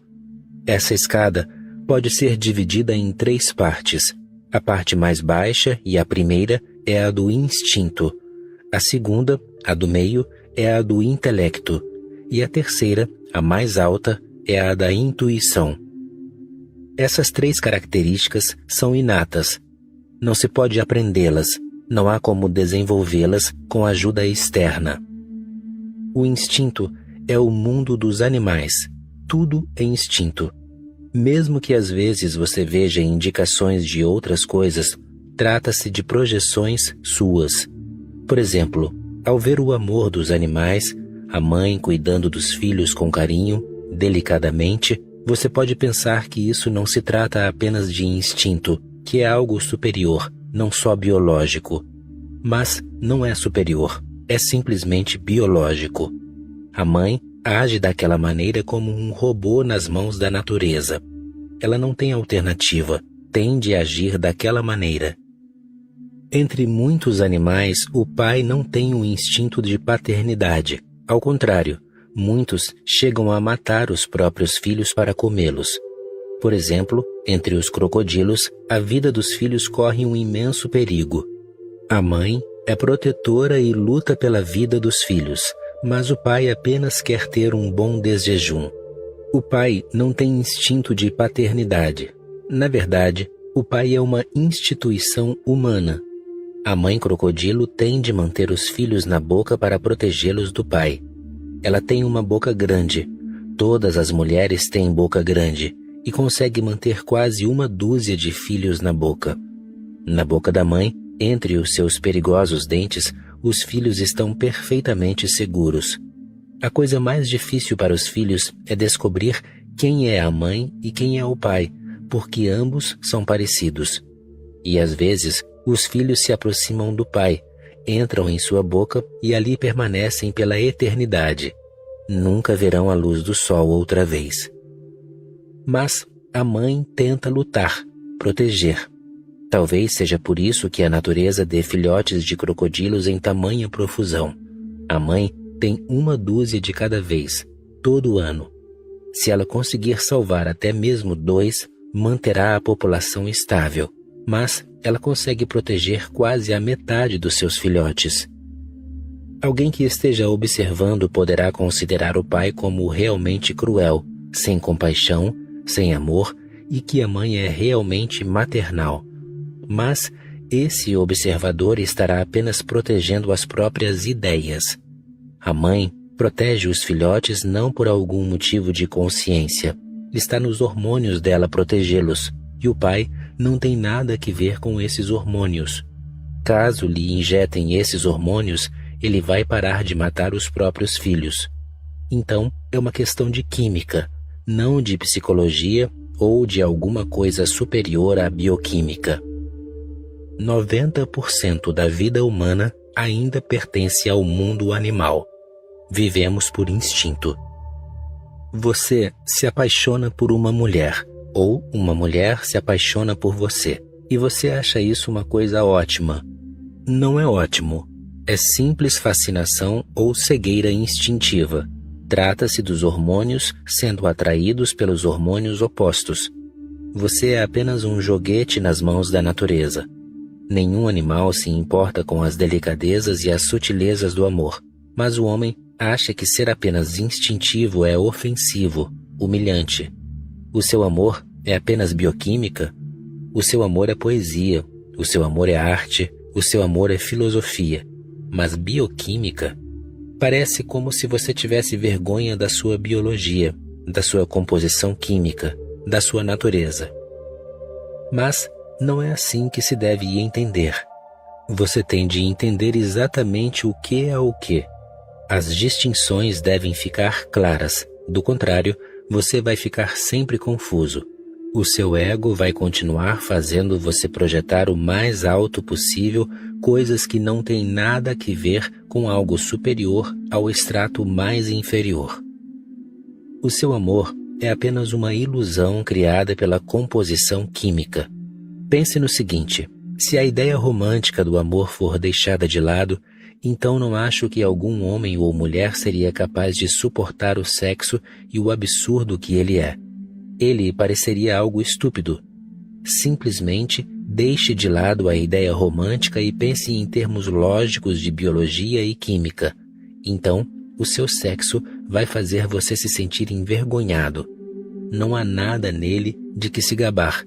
Essa escada pode ser dividida em 3 partes. A parte mais baixa e a primeira é a do instinto. A segunda, a do meio, é a do intelecto. E a terceira, a mais alta, é a da intuição. Essas 3 características são inatas. Não se pode aprendê-las, não há como desenvolvê-las com ajuda externa. O instinto é o mundo dos animais. Tudo é instinto. Mesmo que às vezes você veja indicações de outras coisas, trata-se de projeções suas. Por exemplo, ao ver o amor dos animais, a mãe cuidando dos filhos com carinho, delicadamente, você pode pensar que isso não se trata apenas de instinto, que é algo superior, não só biológico. Mas não é superior, é simplesmente biológico. A mãe age daquela maneira como um robô nas mãos da natureza. Ela não tem alternativa, tem de agir daquela maneira. Entre muitos animais, o pai não tem um instinto de paternidade. Ao contrário, muitos chegam a matar os próprios filhos para comê-los. Por exemplo, entre os crocodilos, a vida dos filhos corre um imenso perigo. A mãe é protetora e luta pela vida dos filhos, mas o pai apenas quer ter um bom desjejum. O pai não tem instinto de paternidade. Na verdade, o pai é uma instituição humana. A mãe crocodilo tem de manter os filhos na boca para protegê-los do pai. Ela tem uma boca grande. Todas as mulheres têm boca grande e consegue manter quase 1 dúzia de filhos na boca. Na boca da mãe, entre os seus perigosos dentes, os filhos estão perfeitamente seguros. A coisa mais difícil para os filhos é descobrir quem é a mãe e quem é o pai, porque ambos são parecidos. E às vezes, os filhos se aproximam do pai, entram em sua boca e ali permanecem pela eternidade. Nunca verão a luz do sol outra vez. Mas a mãe tenta lutar, proteger. Talvez seja por isso que a natureza dê filhotes de crocodilos em tamanha profusão. A mãe tem 1 dúzia de cada vez, todo ano. Se ela conseguir salvar até mesmo 2, manterá a população estável, mas ela consegue proteger quase a metade dos seus filhotes. Alguém que esteja observando poderá considerar o pai como realmente cruel, sem compaixão, sem amor e que a mãe é realmente maternal. Mas esse observador estará apenas protegendo as próprias ideias. A mãe protege os filhotes não por algum motivo de consciência. Está nos hormônios dela protegê-los, e o pai não tem nada que ver com esses hormônios. Caso lhe injetem esses hormônios, ele vai parar de matar os próprios filhos. Então, é uma questão de química, não de psicologia ou de alguma coisa superior à bioquímica. 90% da vida humana ainda pertence ao mundo animal. Vivemos por instinto. Você se apaixona por uma mulher, ou uma mulher se apaixona por você, e você acha isso uma coisa ótima. Não é ótimo. É simples fascinação ou cegueira instintiva. Trata-se dos hormônios sendo atraídos pelos hormônios opostos. Você é apenas um joguete nas mãos da natureza. Nenhum animal se importa com as delicadezas e as sutilezas do amor, mas o homem acha que ser apenas instintivo é ofensivo, humilhante. O seu amor é apenas bioquímica? O seu amor é poesia, o seu amor é arte, o seu amor é filosofia. Mas bioquímica? Parece como se você tivesse vergonha da sua biologia, da sua composição química, da sua natureza. Mas não é assim que se deve entender. Você tem de entender exatamente o que é o que. As distinções devem ficar claras. Do contrário, você vai ficar sempre confuso. O seu ego vai continuar fazendo você projetar o mais alto possível coisas que não têm nada a ver com algo superior ao extrato mais inferior. O seu amor é apenas uma ilusão criada pela composição química. Pense no seguinte: se a ideia romântica do amor for deixada de lado, então não acho que algum homem ou mulher seria capaz de suportar o sexo e o absurdo que ele é. Ele pareceria algo estúpido. Simplesmente deixe de lado a ideia romântica e pense em termos lógicos de biologia e química. Então, o seu sexo vai fazer você se sentir envergonhado. Não há nada nele de que se gabar.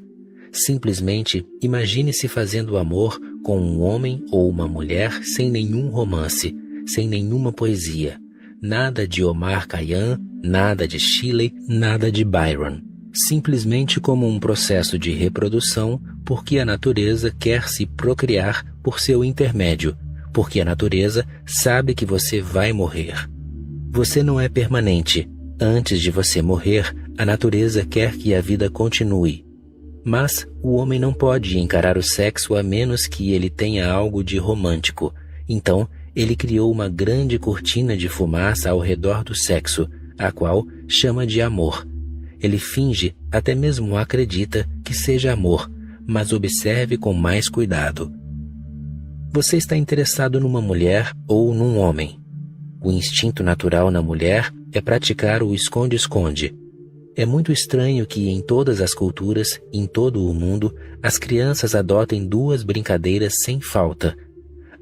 Simplesmente imagine-se fazendo amor com um homem ou uma mulher sem nenhum romance, sem nenhuma poesia. Nada de Omar Khayyam, nada de Shelley, nada de Byron. Simplesmente como um processo de reprodução, porque a natureza quer se procriar por seu intermédio, porque a natureza sabe que você vai morrer. Você não é permanente. Antes de você morrer, a natureza quer que a vida continue. Mas o homem não pode encarar o sexo a menos que ele tenha algo de romântico. Então, ele criou uma grande cortina de fumaça ao redor do sexo, a qual chama de amor. Ele finge, até mesmo acredita, que seja amor, mas observe com mais cuidado. Você está interessado numa mulher ou num homem. O instinto natural na mulher é praticar o esconde-esconde. É muito estranho que em todas as culturas, em todo o mundo, as crianças adotem 2 brincadeiras sem falta.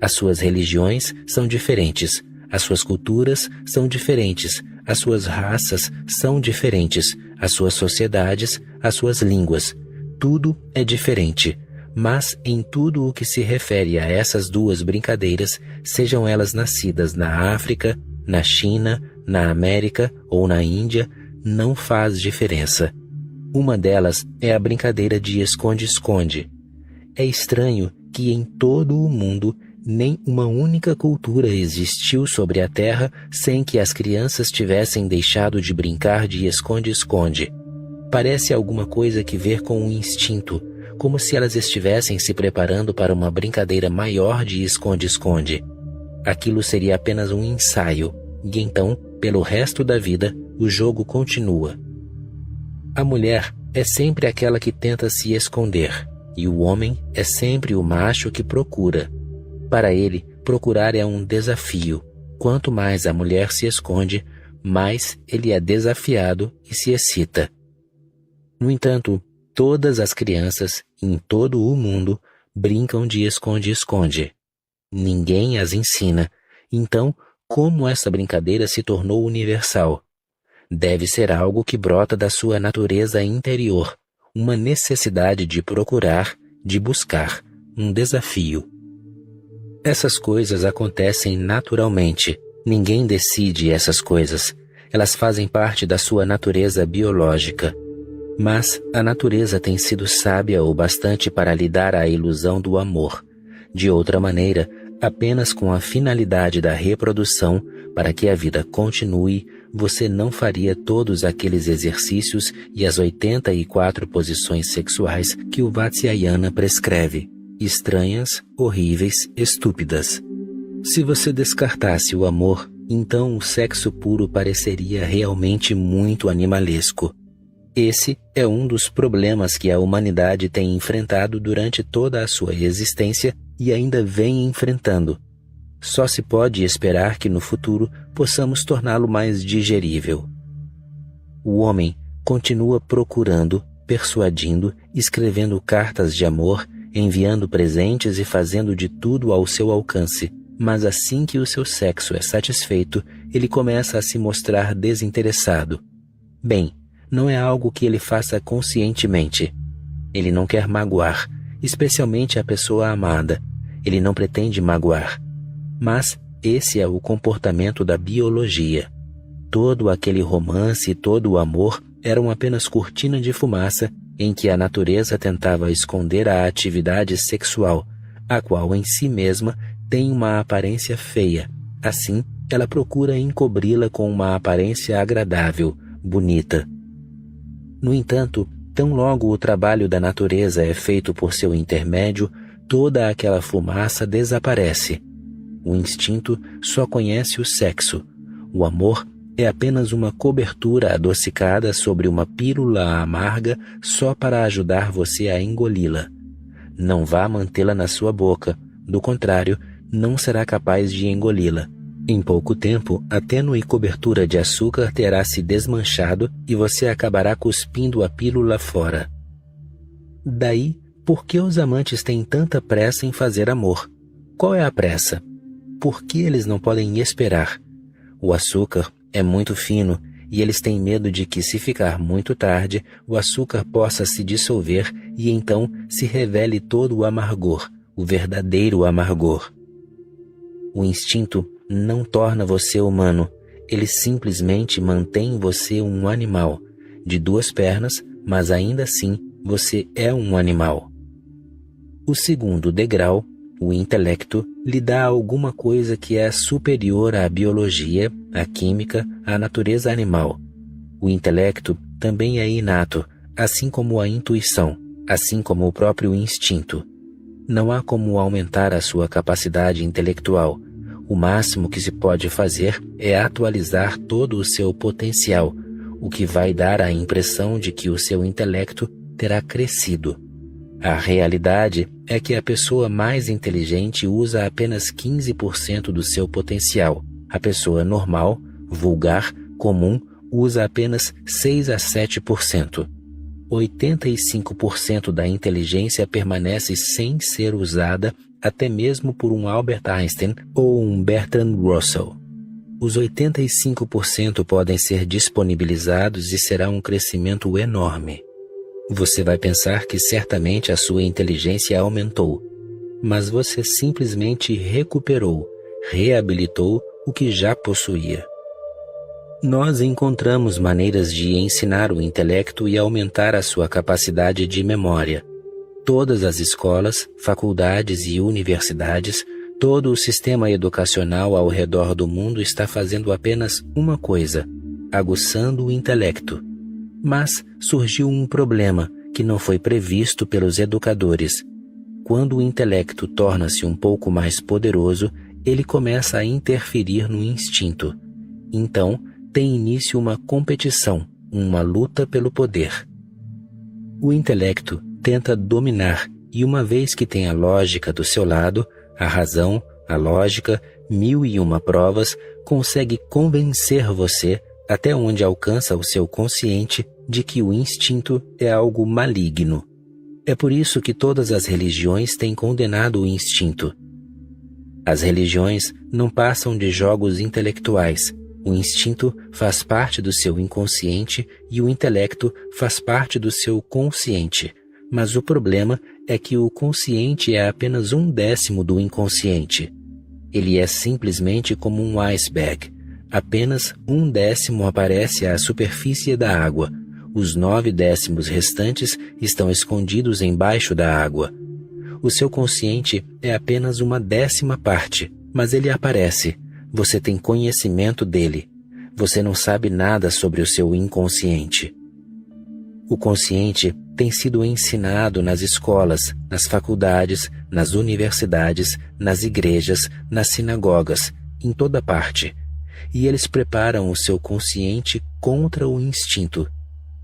As suas religiões são diferentes, as suas culturas são diferentes, as suas raças são diferentes, as suas sociedades, as suas línguas. Tudo é diferente, mas em tudo o que se refere a essas duas brincadeiras, sejam elas nascidas na África, na China, na América ou na Índia, não faz diferença. Uma delas é a brincadeira de esconde-esconde. É estranho que em todo o mundo nem uma única cultura existiu sobre a Terra sem que as crianças tivessem deixado de brincar de esconde-esconde. Parece alguma coisa que ver com o instinto, como se elas estivessem se preparando para uma brincadeira maior de esconde-esconde. Aquilo seria apenas um ensaio, e então, pelo resto da vida, o jogo continua. A mulher é sempre aquela que tenta se esconder, e o homem é sempre o macho que procura. Para ele, procurar é um desafio. Quanto mais a mulher se esconde, mais ele é desafiado e se excita. No entanto, todas as crianças, em todo o mundo, brincam de esconde-esconde. Ninguém as ensina. Então, como essa brincadeira se tornou universal? Deve ser algo que brota da sua natureza interior, uma necessidade de procurar, de buscar, um desafio. Essas coisas acontecem naturalmente. Ninguém decide essas coisas. Elas fazem parte da sua natureza biológica. Mas a natureza tem sido sábia o bastante para lhe dar a ilusão do amor. De outra maneira, apenas com a finalidade da reprodução, para que a vida continue, você não faria todos aqueles exercícios e as 84 posições sexuais que o Vatsyayana prescreve. Estranhas, horríveis, estúpidas. Se você descartasse o amor, então o sexo puro pareceria realmente muito animalesco. Esse é um dos problemas que a humanidade tem enfrentado durante toda a sua existência e ainda vem enfrentando. Só se pode esperar que no futuro possamos torná-lo mais digerível. O homem continua procurando, persuadindo, escrevendo cartas de amor, enviando presentes e fazendo de tudo ao seu alcance, mas assim que o seu sexo é satisfeito, ele começa a se mostrar desinteressado. Bem, não é algo que ele faça conscientemente. Ele não quer magoar, especialmente a pessoa amada. Ele não pretende magoar. Mas esse é o comportamento da biologia. Todo aquele romance e todo o amor eram apenas cortina de fumaça em que a natureza tentava esconder a atividade sexual, a qual em si mesma tem uma aparência feia. Assim, ela procura encobri-la com uma aparência agradável, bonita. No entanto, tão logo o trabalho da natureza é feito por seu intermédio, toda aquela fumaça desaparece. O instinto só conhece o sexo. O amor é apenas uma cobertura adocicada sobre uma pílula amarga só para ajudar você a engoli-la. Não vá mantê-la na sua boca, do contrário, não será capaz de engoli-la. Em pouco tempo, a tênue cobertura de açúcar terá se desmanchado e você acabará cuspindo a pílula fora. Daí, por que os amantes têm tanta pressa em fazer amor? Qual é a pressa? Por que eles não podem esperar? O açúcar é muito fino e eles têm medo de que, se ficar muito tarde, o açúcar possa se dissolver e então se revele todo o amargor, o verdadeiro amargor. O instinto não torna você humano, ele simplesmente mantém você um animal, de 2 pernas, mas ainda assim você é um animal. O segundo degrau, o intelecto, lhe dá alguma coisa que é superior à biologia, à química, à natureza animal. O intelecto também é inato, assim como a intuição, assim como o próprio instinto. Não há como aumentar a sua capacidade intelectual. O máximo que se pode fazer é atualizar todo o seu potencial, o que vai dar a impressão de que o seu intelecto terá crescido. A realidade é que a pessoa mais inteligente usa apenas 15% do seu potencial. A pessoa normal, vulgar, comum, usa apenas 6 a 7%. 85% da inteligência permanece sem ser usada até mesmo por um Albert Einstein ou um Bertrand Russell. Os 85% podem ser disponibilizados e será um crescimento enorme. Você vai pensar que certamente a sua inteligência aumentou, mas você simplesmente recuperou, reabilitou o que já possuía. Nós encontramos maneiras de ensinar o intelecto e aumentar a sua capacidade de memória. Todas as escolas, faculdades e universidades, todo o sistema educacional ao redor do mundo está fazendo apenas uma coisa: aguçando o intelecto. Mas surgiu um problema que não foi previsto pelos educadores. Quando o intelecto torna-se um pouco mais poderoso, ele começa a interferir no instinto. Então, tem início uma competição, uma luta pelo poder. O intelecto tenta dominar e, uma vez que tem a lógica do seu lado, a razão, a lógica, 1001 provas, consegue convencer você, até onde alcança o seu consciente, de que o instinto é algo maligno. É por isso que todas as religiões têm condenado o instinto. As religiões não passam de jogos intelectuais. O instinto faz parte do seu inconsciente e o intelecto faz parte do seu consciente. Mas o problema é que o consciente é apenas 1/10 do inconsciente. Ele é simplesmente como um iceberg. Apenas 1/10 aparece à superfície da água. Os 9/10 restantes estão escondidos embaixo da água. O seu consciente é apenas 1/10 parte, mas ele aparece. Você tem conhecimento dele. Você não sabe nada sobre o seu inconsciente. O consciente tem sido ensinado nas escolas, nas faculdades, nas universidades, nas igrejas, nas sinagogas, em toda parte. E eles preparam o seu consciente contra o instinto.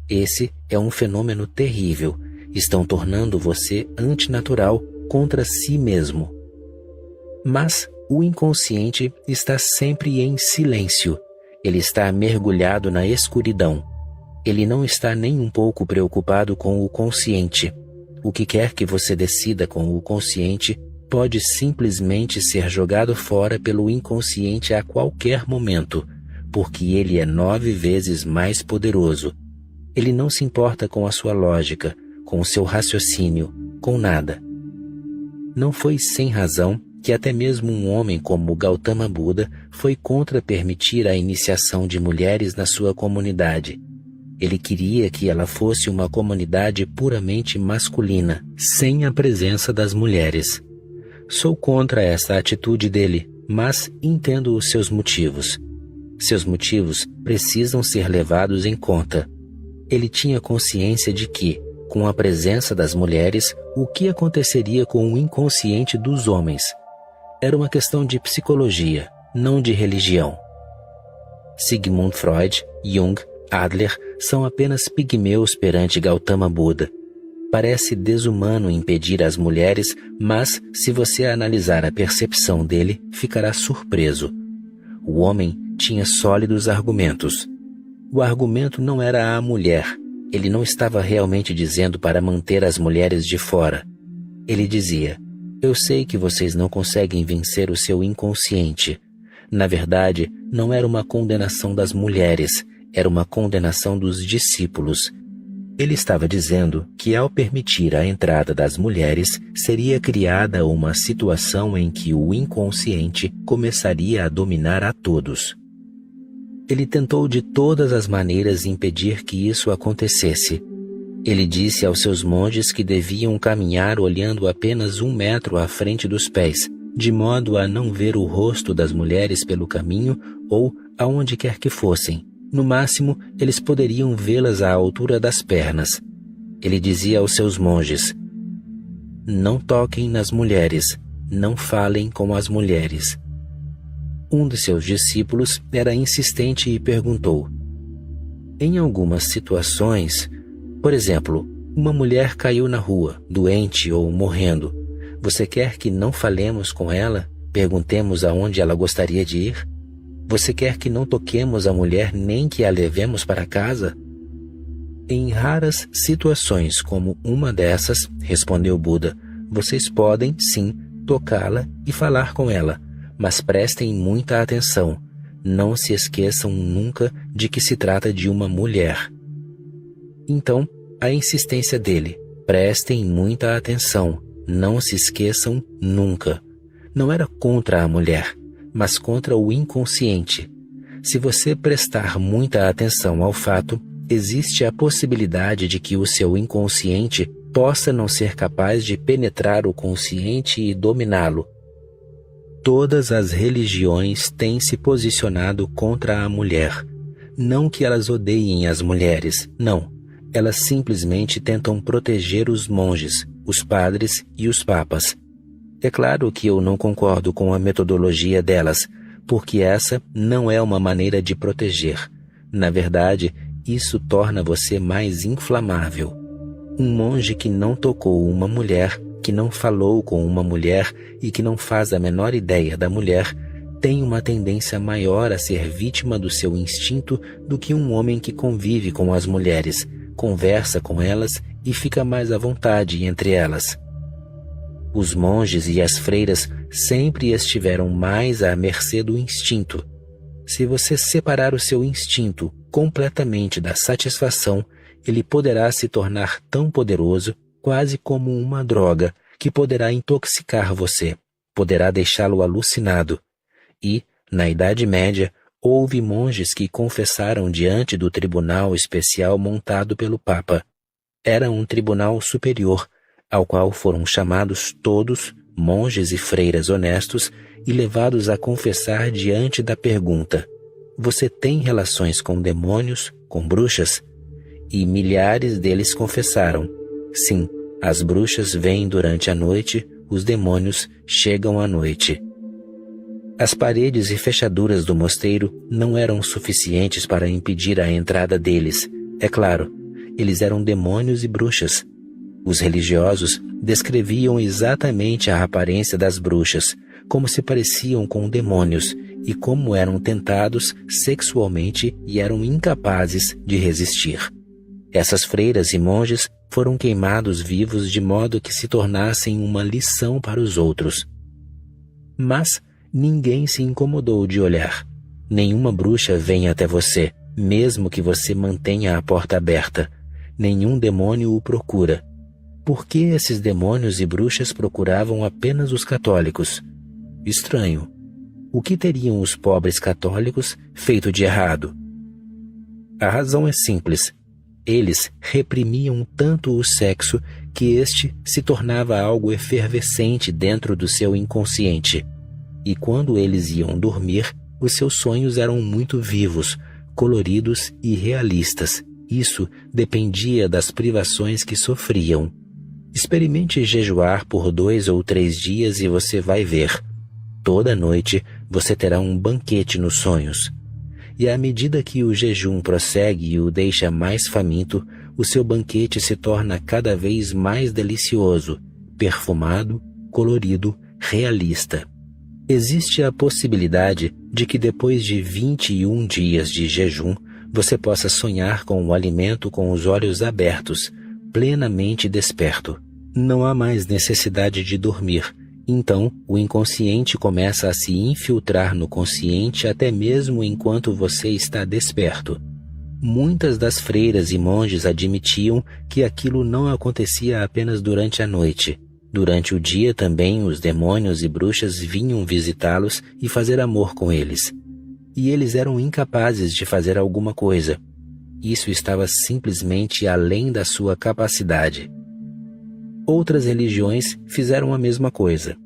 Esse é um fenômeno terrível. Estão tornando você antinatural contra si mesmo. Mas o inconsciente está sempre em silêncio. Ele está mergulhado na escuridão. Ele não está nem um pouco preocupado com o consciente. O que quer que você decida com o consciente pode simplesmente ser jogado fora pelo inconsciente a qualquer momento, porque ele é 9 vezes mais poderoso. Ele não se importa com a sua lógica, com o seu raciocínio, com nada. Não foi sem razão que até mesmo um homem como Gautama Buda foi contra permitir a iniciação de mulheres na sua comunidade. Ele queria que ela fosse uma comunidade puramente masculina, sem a presença das mulheres. Sou contra essa atitude dele, mas entendo os seus motivos. Seus motivos precisam ser levados em conta. Ele tinha consciência de que, com a presença das mulheres, o que aconteceria com o inconsciente dos homens? Era uma questão de psicologia, não de religião. Sigmund Freud, Jung, Adler são apenas pigmeus perante Gautama Buda. Parece desumano impedir as mulheres, mas, se você analisar a percepção dele, ficará surpreso. O homem tinha sólidos argumentos. O argumento não era a mulher. Ele não estava realmente dizendo para manter as mulheres de fora. Ele dizia: eu sei que vocês não conseguem vencer o seu inconsciente. Na verdade, não era uma condenação das mulheres, era uma condenação dos discípulos. Ele estava dizendo que, ao permitir a entrada das mulheres, seria criada uma situação em que o inconsciente começaria a dominar a todos. Ele tentou de todas as maneiras impedir que isso acontecesse. Ele disse aos seus monges que deviam caminhar olhando apenas 1 metro à frente dos pés, de modo a não ver o rosto das mulheres pelo caminho ou aonde quer que fossem. No máximo, eles poderiam vê-las à altura das pernas. Ele dizia aos seus monges: não toquem nas mulheres, não falem com as mulheres. Um de seus discípulos era insistente e perguntou: em algumas situações, por exemplo, uma mulher caiu na rua, doente ou morrendo, você quer que não falemos com ela, perguntemos aonde ela gostaria de ir? Você quer que não toquemos a mulher nem que a levemos para casa? Em raras situações como uma dessas, respondeu Buda, vocês podem, sim, tocá-la e falar com ela, mas prestem muita atenção. Não se esqueçam nunca de que se trata de uma mulher. Então, a insistência dele: prestem muita atenção, não se esqueçam nunca. Não era contra a mulher, mas contra o inconsciente. Se você prestar muita atenção ao fato, existe a possibilidade de que o seu inconsciente possa não ser capaz de penetrar o consciente e dominá-lo. Todas as religiões têm se posicionado contra a mulher. Não que elas odeiem as mulheres, não. Elas simplesmente tentam proteger os monges, os padres e os papas. É claro que eu não concordo com a metodologia delas, porque essa não é uma maneira de proteger. Na verdade, isso torna você mais inflamável. Um monge que não tocou uma mulher, que não falou com uma mulher e que não faz a menor ideia da mulher, tem uma tendência maior a ser vítima do seu instinto do que um homem que convive com as mulheres, conversa com elas e fica mais à vontade entre elas. Os monges e as freiras sempre estiveram mais à mercê do instinto. Se você separar o seu instinto completamente da satisfação, ele poderá se tornar tão poderoso, quase como uma droga, que poderá intoxicar você, poderá deixá-lo alucinado. E, na Idade Média, houve monges que confessaram diante do tribunal especial montado pelo Papa. Era um tribunal superior, ao qual foram chamados todos, monges e freiras honestos, e levados a confessar diante da pergunta: você tem relações com demônios, com bruxas? E milhares deles confessaram: sim, as bruxas vêm durante a noite, os demônios chegam à noite. As paredes e fechaduras do mosteiro não eram suficientes para impedir a entrada deles. É claro, eles eram demônios e bruxas. Os religiosos descreviam exatamente a aparência das bruxas, como se pareciam com demônios e como eram tentados sexualmente e eram incapazes de resistir. Essas freiras e monges foram queimados vivos de modo que se tornassem uma lição para os outros. Mas ninguém se incomodou de olhar. Nenhuma bruxa vem até você, mesmo que você mantenha a porta aberta. Nenhum demônio o procura. Por que esses demônios e bruxas procuravam apenas os católicos? Estranho. O que teriam os pobres católicos feito de errado? A razão é simples. Eles reprimiam tanto o sexo que este se tornava algo efervescente dentro do seu inconsciente. E quando eles iam dormir, os seus sonhos eram muito vivos, coloridos e realistas. Isso dependia das privações que sofriam. Experimente jejuar por 2 ou 3 dias e você vai ver. Toda noite você terá um banquete nos sonhos. E à medida que o jejum prossegue e o deixa mais faminto, o seu banquete se torna cada vez mais delicioso, perfumado, colorido, realista. Existe a possibilidade de que depois de 21 dias de jejum, você possa sonhar com o alimento com os olhos abertos, plenamente desperto. Não há mais necessidade de dormir. Então, o inconsciente começa a se infiltrar no consciente até mesmo enquanto você está desperto. Muitas das freiras e monges admitiam que aquilo não acontecia apenas durante a noite. Durante o dia também os demônios e bruxas vinham visitá-los e fazer amor com eles. E eles eram incapazes de fazer alguma coisa. Isso estava simplesmente além da sua capacidade. Outras religiões fizeram a mesma coisa.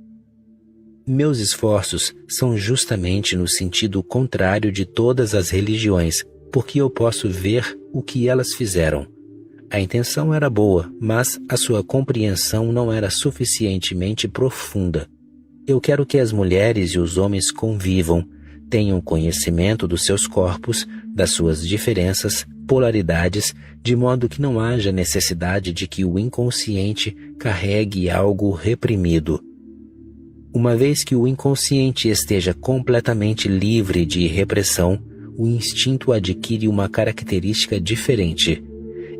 Meus esforços são justamente no sentido contrário de todas as religiões, porque eu posso ver o que elas fizeram. A intenção era boa, mas a sua compreensão não era suficientemente profunda. Eu quero que as mulheres e os homens convivam, tenham conhecimento dos seus corpos, das suas diferenças, polaridades, de modo que não haja necessidade de que o inconsciente carregue algo reprimido. Uma vez que o inconsciente esteja completamente livre de repressão, o instinto adquire uma característica diferente.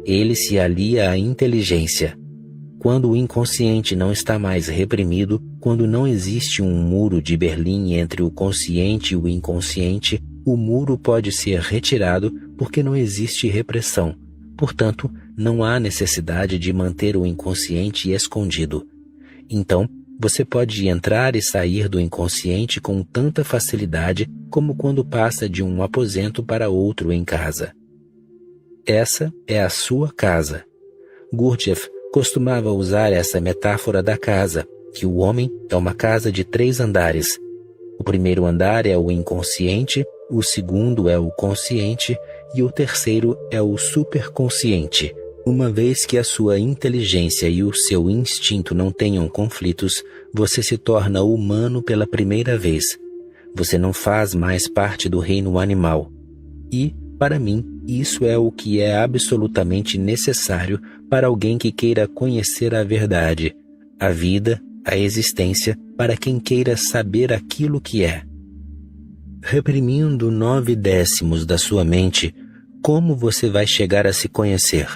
Ele se alia à inteligência. Quando o inconsciente não está mais reprimido, Quando não existe um muro de Berlim entre o consciente e o inconsciente, o muro pode ser retirado porque não existe repressão. Portanto, não há necessidade de manter o inconsciente escondido. Então, você pode entrar e sair do inconsciente com tanta facilidade como quando passa de um aposento para outro em casa. Essa é a sua casa. Gurdjieff costumava usar essa metáfora da casa, que o homem é uma casa de 3 andares. O primeiro andar é o inconsciente, o segundo é o consciente e o terceiro é o superconsciente. Uma vez que a sua inteligência e o seu instinto não tenham conflitos, você se torna humano pela primeira vez. Você não faz mais parte do reino animal. E, para mim, isso é o que é absolutamente necessário para alguém que queira conhecer a verdade, a vida, a existência, para quem queira saber aquilo que é. Reprimindo 9/10 da sua mente, como você vai chegar a se conhecer?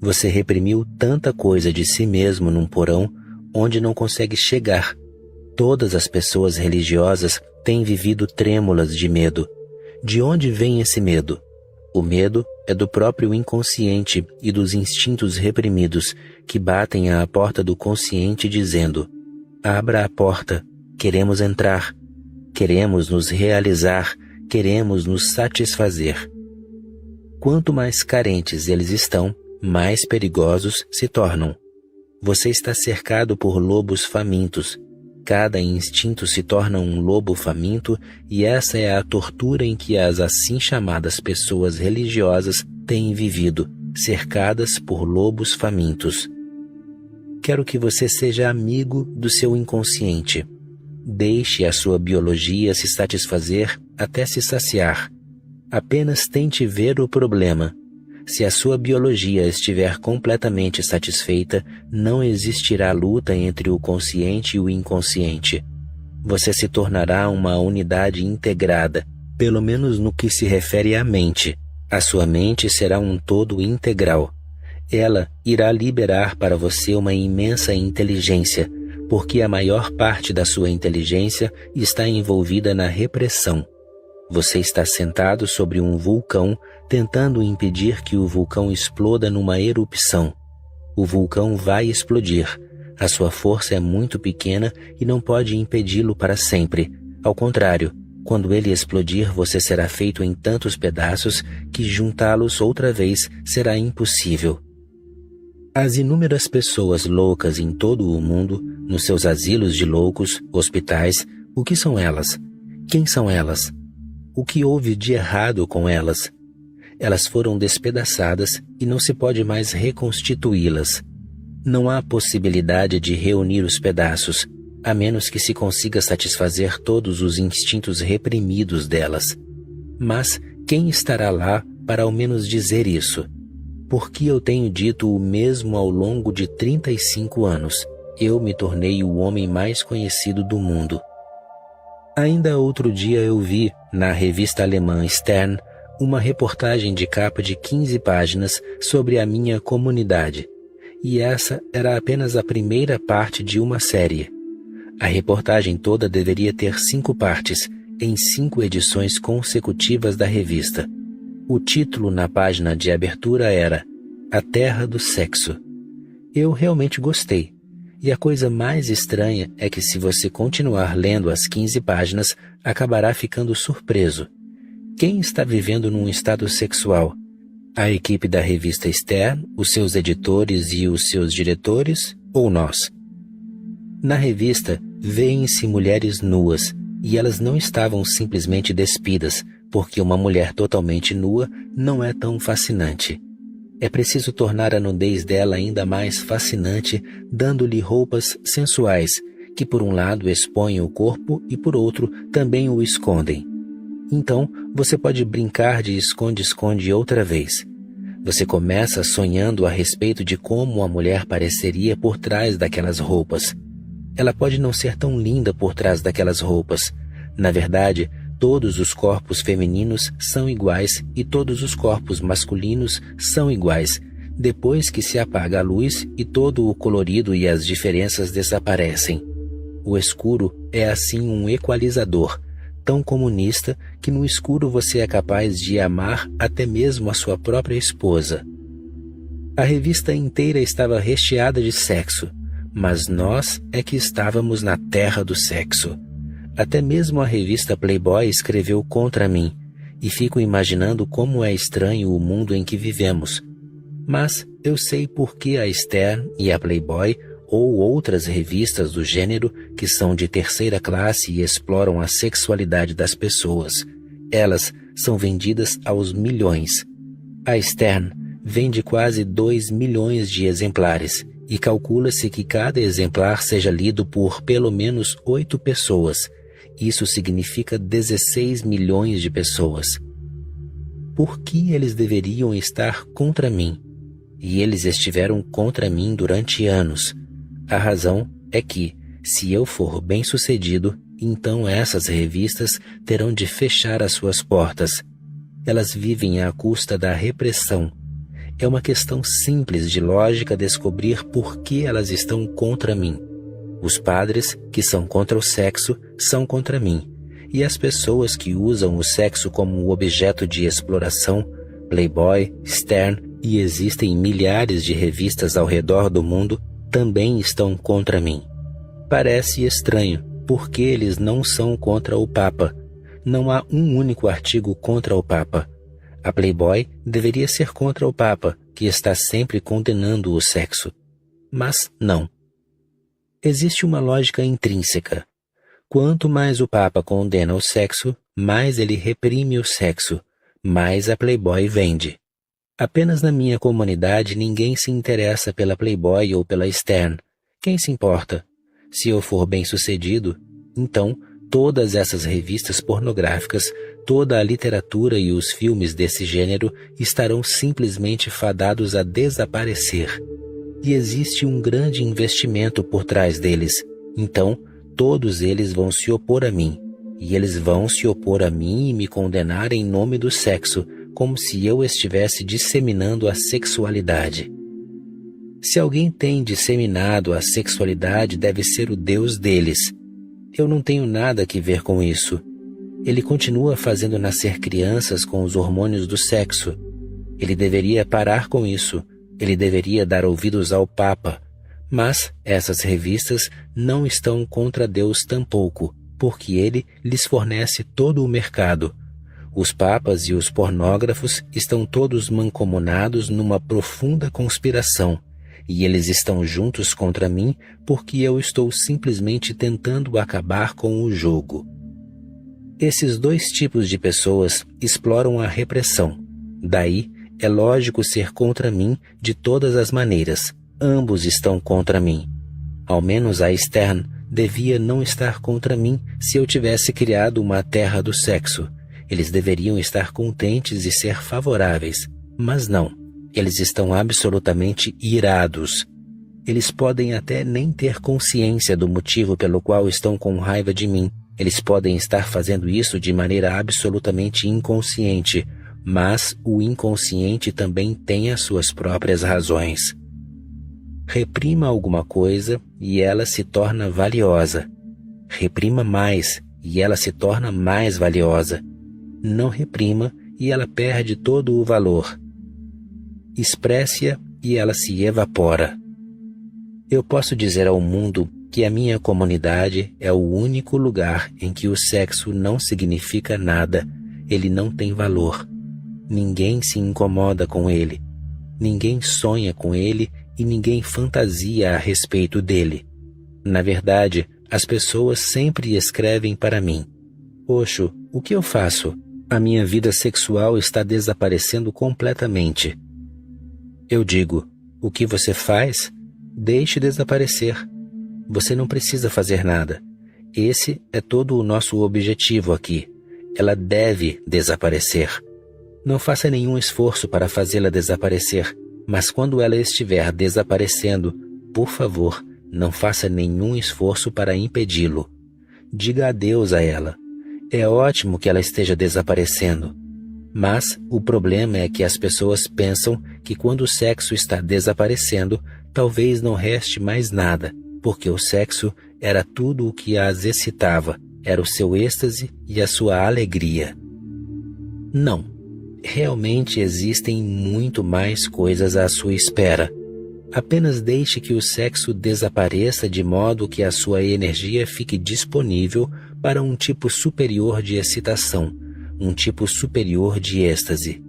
Você reprimiu tanta coisa de si mesmo num porão onde não consegue chegar. Todas as pessoas religiosas têm vivido trêmulas de medo. De onde vem esse medo? O medo é do próprio inconsciente e dos instintos reprimidos que batem à porta do consciente dizendo: abra a porta, queremos entrar, queremos nos realizar, queremos nos satisfazer. Quanto mais carentes eles estão, mais perigosos se tornam. Você está cercado por lobos famintos. Cada instinto se torna um lobo faminto e essa é a tortura em que as assim chamadas pessoas religiosas têm vivido, cercadas por lobos famintos. Quero que você seja amigo do seu inconsciente. Deixe a sua biologia se satisfazer até se saciar. Apenas tente ver o problema. Se a sua biologia estiver completamente satisfeita, não existirá luta entre o consciente e o inconsciente. Você se tornará uma unidade integrada, pelo menos no que se refere à mente. A sua mente será um todo integral. Ela irá liberar para você uma imensa inteligência, porque a maior parte da sua inteligência está envolvida na repressão. Você está sentado sobre um vulcão, tentando impedir que o vulcão exploda numa erupção. O vulcão vai explodir. A sua força é muito pequena e não pode impedi-lo para sempre. Ao contrário, quando ele explodir, você será feito em tantos pedaços que juntá-los outra vez será impossível. As inúmeras pessoas loucas em todo o mundo, nos seus asilos de loucos, hospitais, o que são elas? Quem são elas? O que houve de errado com elas? Elas foram despedaçadas e não se pode mais reconstituí-las. Não há possibilidade de reunir os pedaços, a menos que se consiga satisfazer todos os instintos reprimidos delas. Mas quem estará lá para ao menos dizer isso? Porque eu tenho dito o mesmo ao longo de 35 anos. Eu me tornei o homem mais conhecido do mundo. Ainda outro dia eu vi, na revista alemã Stern, uma reportagem de capa de 15 páginas sobre a minha comunidade. E essa era apenas a primeira parte de uma série. A reportagem toda deveria ter 5 partes, em 5 edições consecutivas da revista. O título na página de abertura era A Terra do Sexo. Eu realmente gostei. E a coisa mais estranha é que se você continuar lendo as 15 páginas, acabará ficando surpreso. Quem está vivendo num estado sexual? A equipe da revista Stern, os seus editores e os seus diretores, ou nós? Na revista, veem-se mulheres nuas, e elas não estavam simplesmente despidas, porque uma mulher totalmente nua não é tão fascinante. É preciso tornar a nudez dela ainda mais fascinante, dando-lhe roupas sensuais, que por um lado expõem o corpo e por outro também o escondem. Então, você pode brincar de esconde-esconde outra vez. Você começa sonhando a respeito de como a mulher pareceria por trás daquelas roupas. Ela pode não ser tão linda por trás daquelas roupas. Na verdade, todos os corpos femininos são iguais e todos os corpos masculinos são iguais, depois que se apaga a luz e todo o colorido e as diferenças desaparecem. O escuro é assim um equalizador, tão comunista que no escuro você é capaz de amar até mesmo a sua própria esposa. A revista inteira estava recheada de sexo, mas nós é que estávamos na terra do sexo. Até mesmo a revista Playboy escreveu contra mim, e fico imaginando como é estranho o mundo em que vivemos. Mas eu sei por que a Stern e a Playboy ou outras revistas do gênero que são de terceira classe e exploram a sexualidade das pessoas. Elas são vendidas aos milhões. A Stern vende quase 2 milhões de exemplares e calcula-se que cada exemplar seja lido por pelo menos 8 pessoas. Isso significa 16 milhões de pessoas. Por que eles deveriam estar contra mim? E eles estiveram contra mim durante anos. A razão é que, se eu for bem-sucedido, então essas revistas terão de fechar as suas portas. Elas vivem à custa da repressão. É uma questão simples de lógica descobrir por que elas estão contra mim. Os padres, que são contra o sexo, são contra mim. E as pessoas que usam o sexo como objeto de exploração, Playboy, Stern, e existem milhares de revistas ao redor do mundo, também estão contra mim. Parece estranho, porque eles não são contra o Papa. Não há um único artigo contra o Papa. A Playboy deveria ser contra o Papa, que está sempre condenando o sexo. Mas não. Existe uma lógica intrínseca. Quanto mais o Papa condena o sexo, mais ele reprime o sexo, mais a Playboy vende. Apenas na minha comunidade ninguém se interessa pela Playboy ou pela Stern. Quem se importa? Se eu for bem-sucedido, então todas essas revistas pornográficas, toda a literatura e os filmes desse gênero estarão simplesmente fadados a desaparecer. E existe um grande investimento por trás deles. Então, todos eles vão se opor a mim. E eles vão se opor a mim e me condenar em nome do sexo, como se eu estivesse disseminando a sexualidade. Se alguém tem disseminado a sexualidade, deve ser o Deus deles. Eu não tenho nada que ver com isso. Ele continua fazendo nascer crianças com os hormônios do sexo. Ele deveria parar com isso. Ele deveria dar ouvidos ao Papa. Mas essas revistas não estão contra Deus tampouco, porque ele lhes fornece todo o mercado. Os papas e os pornógrafos estão todos mancomunados numa profunda conspiração, e eles estão juntos contra mim porque eu estou simplesmente tentando acabar com o jogo. Esses dois tipos de pessoas exploram a repressão. Daí, é lógico ser contra mim de todas as maneiras. Ambos estão contra mim. Ao menos a Stern devia não estar contra mim se eu tivesse criado uma terra do sexo. Eles deveriam estar contentes e ser favoráveis. Mas não. Eles estão absolutamente irados. Eles podem até nem ter consciência do motivo pelo qual estão com raiva de mim. Eles podem estar fazendo isso de maneira absolutamente inconsciente, mas o inconsciente também tem as suas próprias razões. Reprima alguma coisa e ela se torna valiosa. Reprima mais e ela se torna mais valiosa. Não reprima e ela perde todo o valor. Expresse-a e ela se evapora. Eu posso dizer ao mundo que a minha comunidade é o único lugar em que o sexo não significa nada, ele não tem valor. Ninguém se incomoda com ele, ninguém sonha com ele e ninguém fantasia a respeito dele. Na verdade, as pessoas sempre escrevem para mim: Osho, o que eu faço? A minha vida sexual está desaparecendo completamente. Eu digo: o que você faz? Deixe desaparecer. Você não precisa fazer nada. Esse é todo o nosso objetivo aqui. Ela deve desaparecer. Não faça nenhum esforço para fazê-la desaparecer, mas quando ela estiver desaparecendo, por favor, não faça nenhum esforço para impedi-lo. Diga adeus a ela. É ótimo que ela esteja desaparecendo. Mas o problema é que as pessoas pensam que quando o sexo está desaparecendo, talvez não reste mais nada, porque o sexo Era tudo o que as excitava, era o seu êxtase e a sua alegria. Não, realmente existem muito mais coisas à sua espera. Apenas deixe que o sexo desapareça de modo que a sua energia fique disponível para um tipo superior de excitação, um tipo superior de êxtase.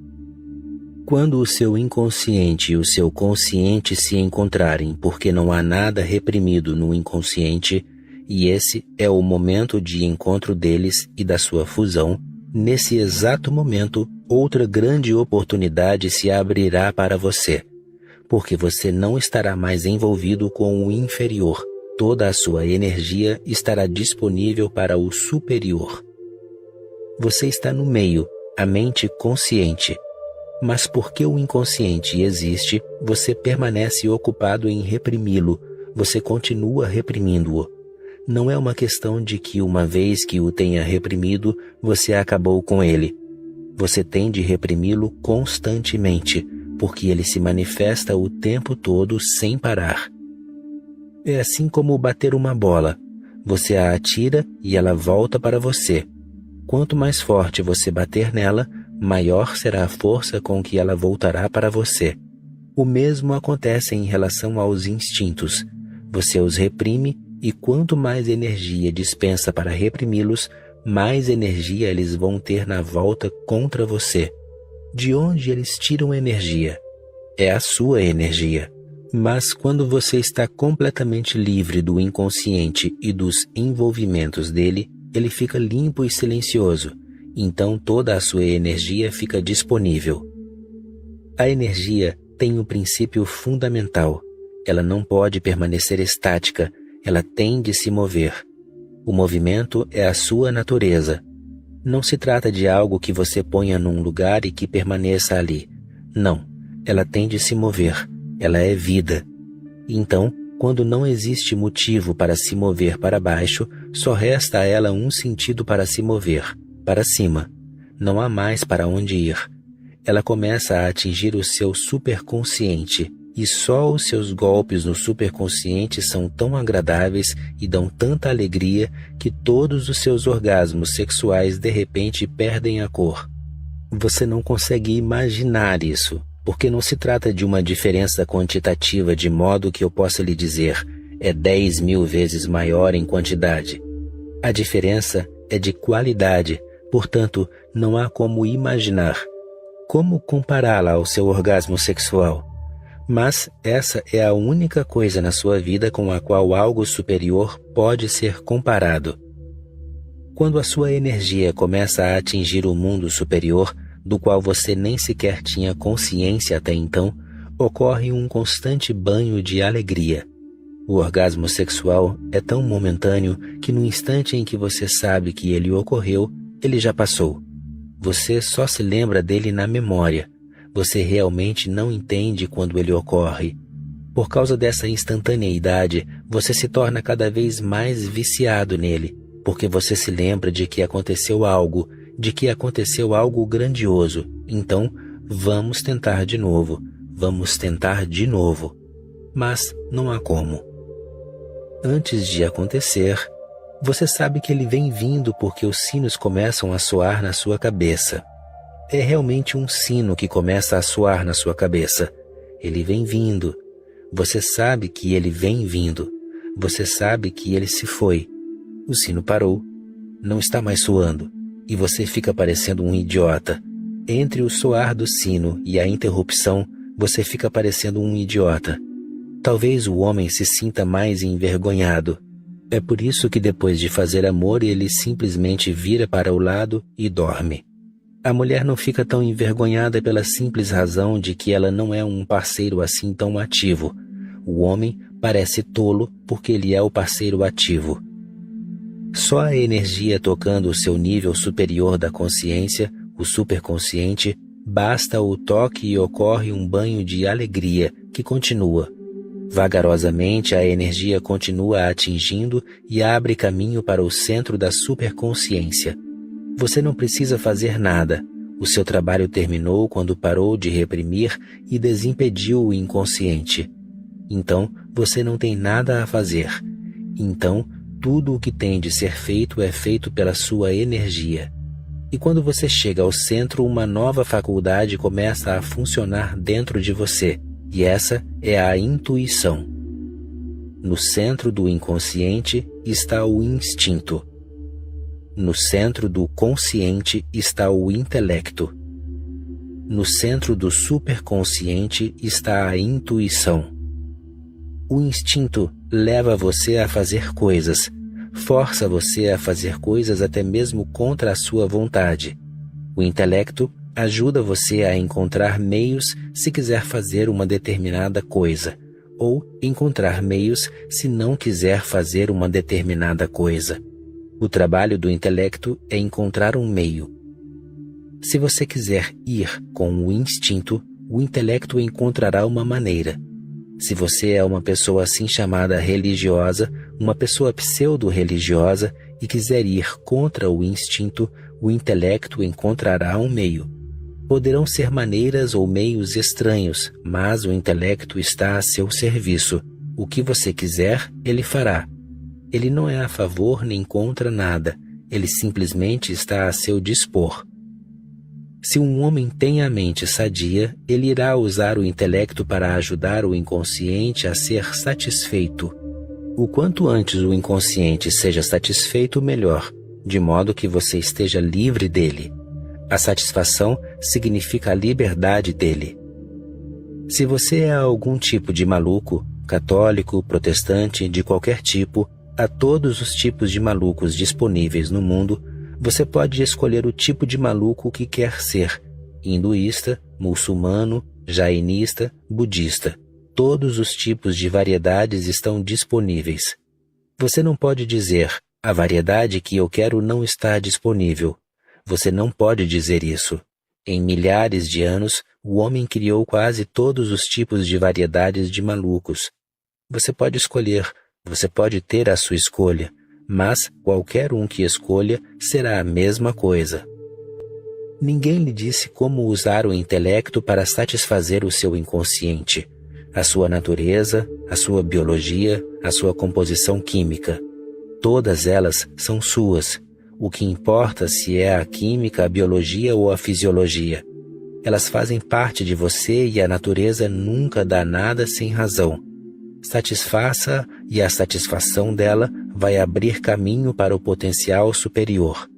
Quando o seu inconsciente e o seu consciente se encontrarem, porque não há nada reprimido no inconsciente, e esse é o momento de encontro deles e da sua fusão, nesse exato momento, outra grande oportunidade se abrirá para você, porque você não estará mais envolvido com o inferior. Toda a sua energia estará disponível para o superior. Você está no meio, a mente consciente. Mas porque o inconsciente existe, você permanece ocupado em reprimi-lo, você continua reprimindo-o. Não é uma questão de que uma vez que o tenha reprimido, você acabou com ele. Você tem de reprimi-lo constantemente, porque ele se manifesta o tempo todo sem parar. É assim como bater uma bola. Você a atira e ela volta para você. Quanto mais forte você bater nela, maior será a força com que ela voltará para você. O mesmo acontece em relação aos instintos. Você os reprime e quanto mais energia dispensa para reprimi-los, mais energia eles vão ter na volta contra você. De onde eles tiram energia? É a sua energia. Mas quando você está completamente livre do inconsciente e dos envolvimentos dele, ele fica limpo e silencioso. Então toda a sua energia fica disponível. A energia tem um princípio fundamental. Ela não pode permanecer estática, ela tem de se mover. O movimento é a sua natureza. Não se trata de algo que você ponha num lugar e que permaneça ali. Não, ela tem de se mover. Ela é vida. Então, quando não existe motivo para se mover para baixo, só resta a ela um sentido para se mover, para cima. Não há mais para onde ir. Ela começa a atingir o seu superconsciente, e só os seus golpes no superconsciente são tão agradáveis e dão tanta alegria que todos os seus orgasmos sexuais de repente perdem a cor. Você não consegue imaginar isso, porque não se trata de uma diferença quantitativa de modo que eu possa lhe dizer é 10.000 vezes maior em quantidade. A diferença é de qualidade, portanto, não há como imaginar. Como compará-la ao seu orgasmo sexual? Mas essa é a única coisa na sua vida com a qual algo superior pode ser comparado. Quando a sua energia começa a atingir o mundo superior, do qual você nem sequer tinha consciência até então, ocorre um constante banho de alegria. O orgasmo sexual é tão momentâneo que no instante em que você sabe que ele ocorreu, ele já passou. Você só se lembra dele na memória. Você realmente não entende quando ele ocorre. Por causa dessa instantaneidade, você se torna cada vez mais viciado nele, porque você se lembra de que aconteceu algo grandioso. Então, vamos tentar de novo, Mas não há como. Antes de acontecer, você sabe que ele vem vindo porque os sinos começam a soar na sua cabeça. É realmente um sino que começa a soar na sua cabeça. Ele vem vindo. Você sabe que ele vem vindo. Você sabe que ele se foi. O sino parou. Não está mais soando. E você fica parecendo um idiota. Entre o soar do sino e a interrupção, você fica parecendo um idiota. Talvez o homem se sinta mais envergonhado. É por isso que depois de fazer amor ele simplesmente vira para o lado e dorme. A mulher não fica tão envergonhada pela simples razão de que ela não é um parceiro assim tão ativo. O homem parece tolo porque ele é o parceiro ativo. Só a energia tocando o seu nível superior da consciência, o superconsciente, basta o toque e ocorre um banho de alegria que continua. Vagarosamente a energia continua atingindo e abre caminho para o centro da superconsciência. Você não precisa fazer nada. O seu trabalho terminou quando parou de reprimir e desimpediu o inconsciente. Então, você não tem nada a fazer. Então, Tudo o que tem de ser feito é feito pela sua energia. E quando você chega ao centro, uma nova faculdade começa a funcionar dentro de você, e essa é a intuição. No centro do inconsciente está o instinto. No centro do consciente está o intelecto. No centro do superconsciente está a intuição. O instinto leva você a fazer coisas, força você a fazer coisas até mesmo contra a sua vontade. O intelecto ajuda você a encontrar meios se quiser fazer uma determinada coisa, ou encontrar meios se não quiser fazer uma determinada coisa. O trabalho do intelecto é encontrar um meio. Se você quiser ir com o instinto, o intelecto encontrará uma maneira. Se você é uma pessoa assim chamada religiosa, uma pessoa pseudo-religiosa, e quiser ir contra o instinto, o intelecto encontrará um meio. Poderão ser maneiras ou meios estranhos, mas o intelecto está a seu serviço. O que você quiser, ele fará. Ele não é a favor nem contra nada, ele simplesmente está a seu dispor. Se um homem tem a mente sadia, ele irá usar o intelecto para ajudar o inconsciente a ser satisfeito. O quanto antes o inconsciente seja satisfeito, melhor, de modo que você esteja livre dele. A satisfação significa a liberdade dele. Se você é algum tipo de maluco, católico, protestante, de qualquer tipo, há todos os tipos de malucos disponíveis no mundo. Você pode escolher o tipo de maluco que quer ser: hinduísta, muçulmano, jainista, budista. Todos os tipos de variedades estão disponíveis. Você não pode dizer: a variedade que eu quero não está disponível. Você não pode dizer isso. Em milhares de anos, o homem criou quase todos os tipos de variedades de malucos. Você pode escolher, você pode ter a sua escolha, mas qualquer um que escolha será a mesma coisa. Ninguém lhe disse como usar o intelecto para satisfazer o seu inconsciente, a sua natureza, a sua biologia, a sua composição química. Todas elas são suas. O que importa se é a química, a biologia ou a fisiologia. Elas fazem parte de você e a natureza nunca dá nada sem razão. Satisfaça e a satisfação dela vai abrir caminho para o potencial superior.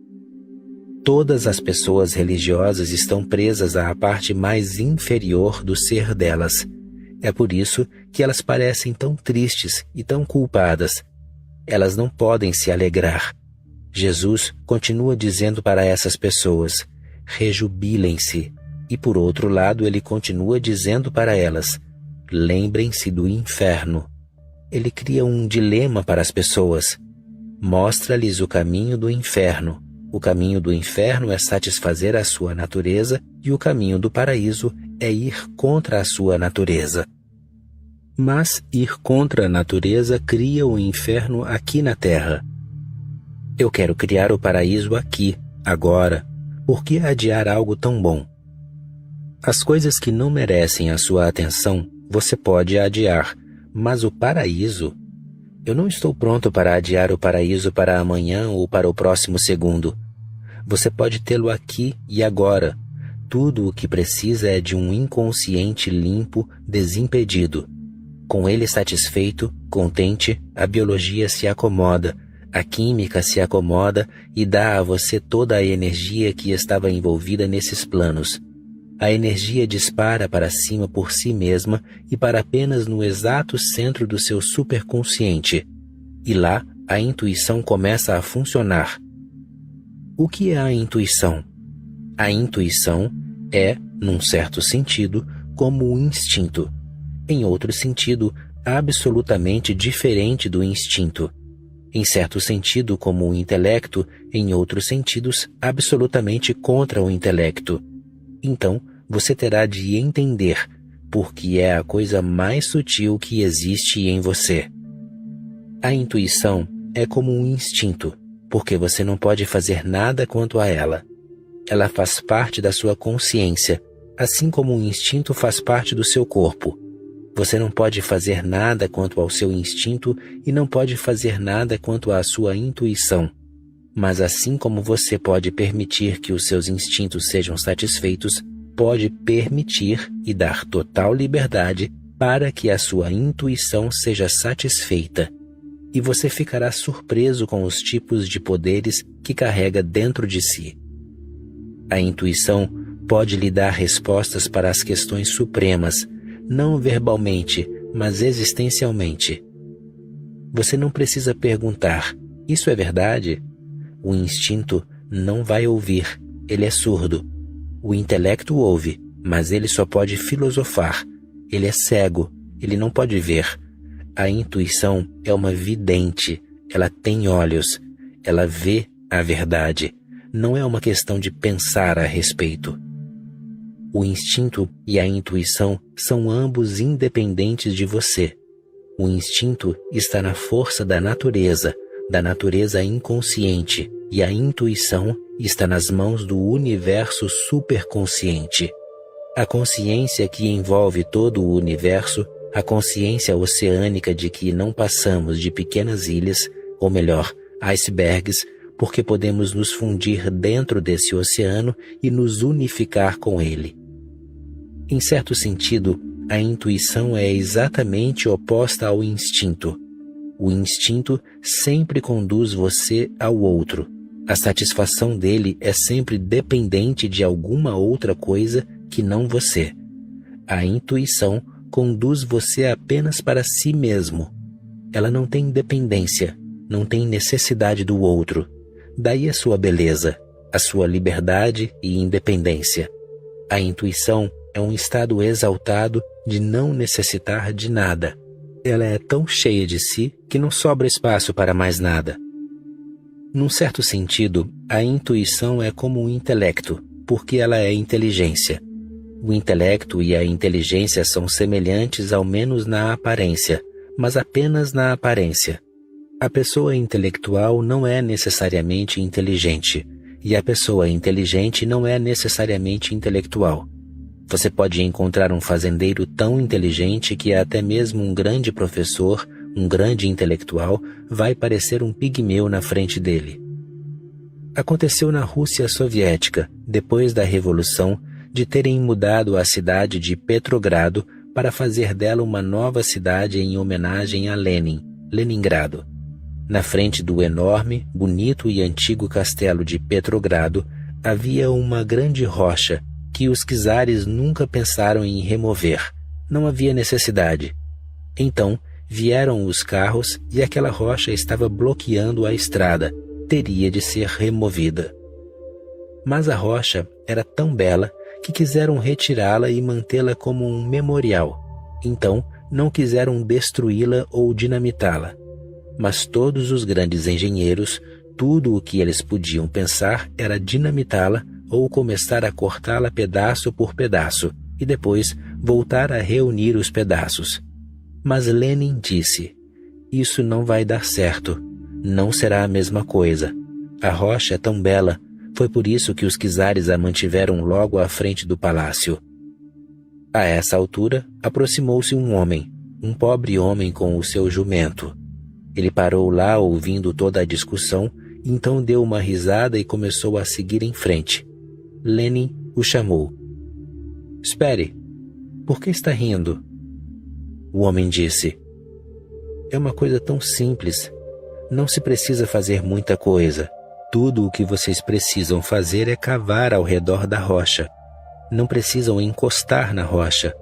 Todas as pessoas religiosas estão presas à parte mais inferior do ser delas. É por isso que elas parecem tão tristes e tão culpadas. Elas não podem se alegrar. Jesus continua dizendo para essas pessoas: rejubilem-se. E por outro lado, ele continua dizendo para elas: lembrem-se do inferno. Ele cria um dilema para as pessoas. Mostra-lhes o caminho do inferno. O caminho do inferno é satisfazer a sua natureza e o caminho do paraíso é ir contra a sua natureza. Mas ir contra a natureza cria o inferno aqui na Terra. Eu quero criar o paraíso aqui, agora. Por que adiar algo tão bom? As coisas que não merecem a sua atenção, você pode adiar, mas o paraíso... Eu não estou pronto para adiar o paraíso para amanhã ou para o próximo segundo. Você pode tê-lo aqui e agora. Tudo o que precisa é de um inconsciente limpo, desimpedido. Com ele satisfeito, contente, a biologia se acomoda, a química se acomoda e dá a você toda a energia que estava envolvida nesses planos. A energia dispara para cima por si mesma e para apenas no exato centro do seu superconsciente. E lá, a intuição começa a funcionar. O que é a intuição? A intuição é, num certo sentido, como o instinto. Em outro sentido, absolutamente diferente do instinto. Em certo sentido, como o intelecto, em outros sentidos, absolutamente contra o intelecto. Então, você terá de entender, porque é a coisa mais sutil que existe em você. A intuição é como um instinto, porque você não pode fazer nada quanto a ela. Ela faz parte da sua consciência, assim como o instinto faz parte do seu corpo. Você não pode fazer nada quanto ao seu instinto e não pode fazer nada quanto à sua intuição. Mas assim como você pode permitir que os seus instintos sejam satisfeitos, pode permitir e dar total liberdade para que a sua intuição seja satisfeita. E você ficará surpreso com os tipos de poderes que carrega dentro de si. A intuição pode lhe dar respostas para as questões supremas, não verbalmente, mas existencialmente. Você não precisa perguntar, isso é verdade? O instinto não vai ouvir, ele é surdo. O intelecto ouve, mas ele só pode filosofar. Ele é cego, ele não pode ver. A intuição é uma vidente, ela tem olhos, ela vê a verdade. Não é uma questão de pensar a respeito. O instinto e a intuição são ambos independentes de você. O instinto está na força da natureza inconsciente, e a intuição está nas mãos do universo superconsciente. A consciência que envolve todo o universo, a consciência oceânica de que não passamos de pequenas ilhas, ou melhor, icebergs, porque podemos nos fundir dentro desse oceano e nos unificar com ele. Em certo sentido, a intuição é exatamente oposta ao instinto. O instinto sempre conduz você ao outro. A satisfação dele é sempre dependente de alguma outra coisa que não você. A intuição conduz você apenas para si mesmo. Ela não tem dependência, não tem necessidade do outro. Daí a sua beleza, a sua liberdade e independência. A intuição é um estado exaltado de não necessitar de nada. Ela é tão cheia de si que não sobra espaço para mais nada. Num certo sentido, a intuição é como o intelecto, porque ela é inteligência. O intelecto e a inteligência são semelhantes ao menos na aparência, mas apenas na aparência. A pessoa intelectual não é necessariamente inteligente, e a pessoa inteligente não é necessariamente intelectual. Você pode encontrar um fazendeiro tão inteligente que até mesmo um grande professor, um grande intelectual, vai parecer um pigmeu na frente dele. Aconteceu na Rússia soviética, depois da Revolução, de terem mudado a cidade de Petrogrado para fazer dela uma nova cidade em homenagem a Lenin, Leningrado. Na frente do enorme, bonito e antigo castelo de Petrogrado havia uma grande rocha que os czares nunca pensaram em remover. Não havia necessidade. Então, vieram os carros e aquela rocha estava bloqueando a estrada. Teria de ser removida. Mas a rocha era tão bela que quiseram retirá-la e mantê-la como um memorial. Então, não quiseram destruí-la ou dinamitá-la. Mas todos os grandes engenheiros, tudo o que eles podiam pensar era dinamitá-la ou começar a cortá-la pedaço por pedaço e depois voltar a reunir os pedaços. Mas Lenin disse: isso não vai dar certo, não será a mesma coisa. A rocha é tão bela, foi por isso que os czares a mantiveram logo à frente do palácio. A essa altura, aproximou-se um homem, um pobre homem com o seu jumento. Ele parou lá ouvindo toda a discussão, então deu uma risada e começou a seguir em frente. Lenin o chamou. Espere, por que está rindo? O homem disse: é uma coisa tão simples. Não se precisa fazer muita coisa. Tudo o que vocês precisam fazer é cavar ao redor da rocha. Não precisam encostar na rocha.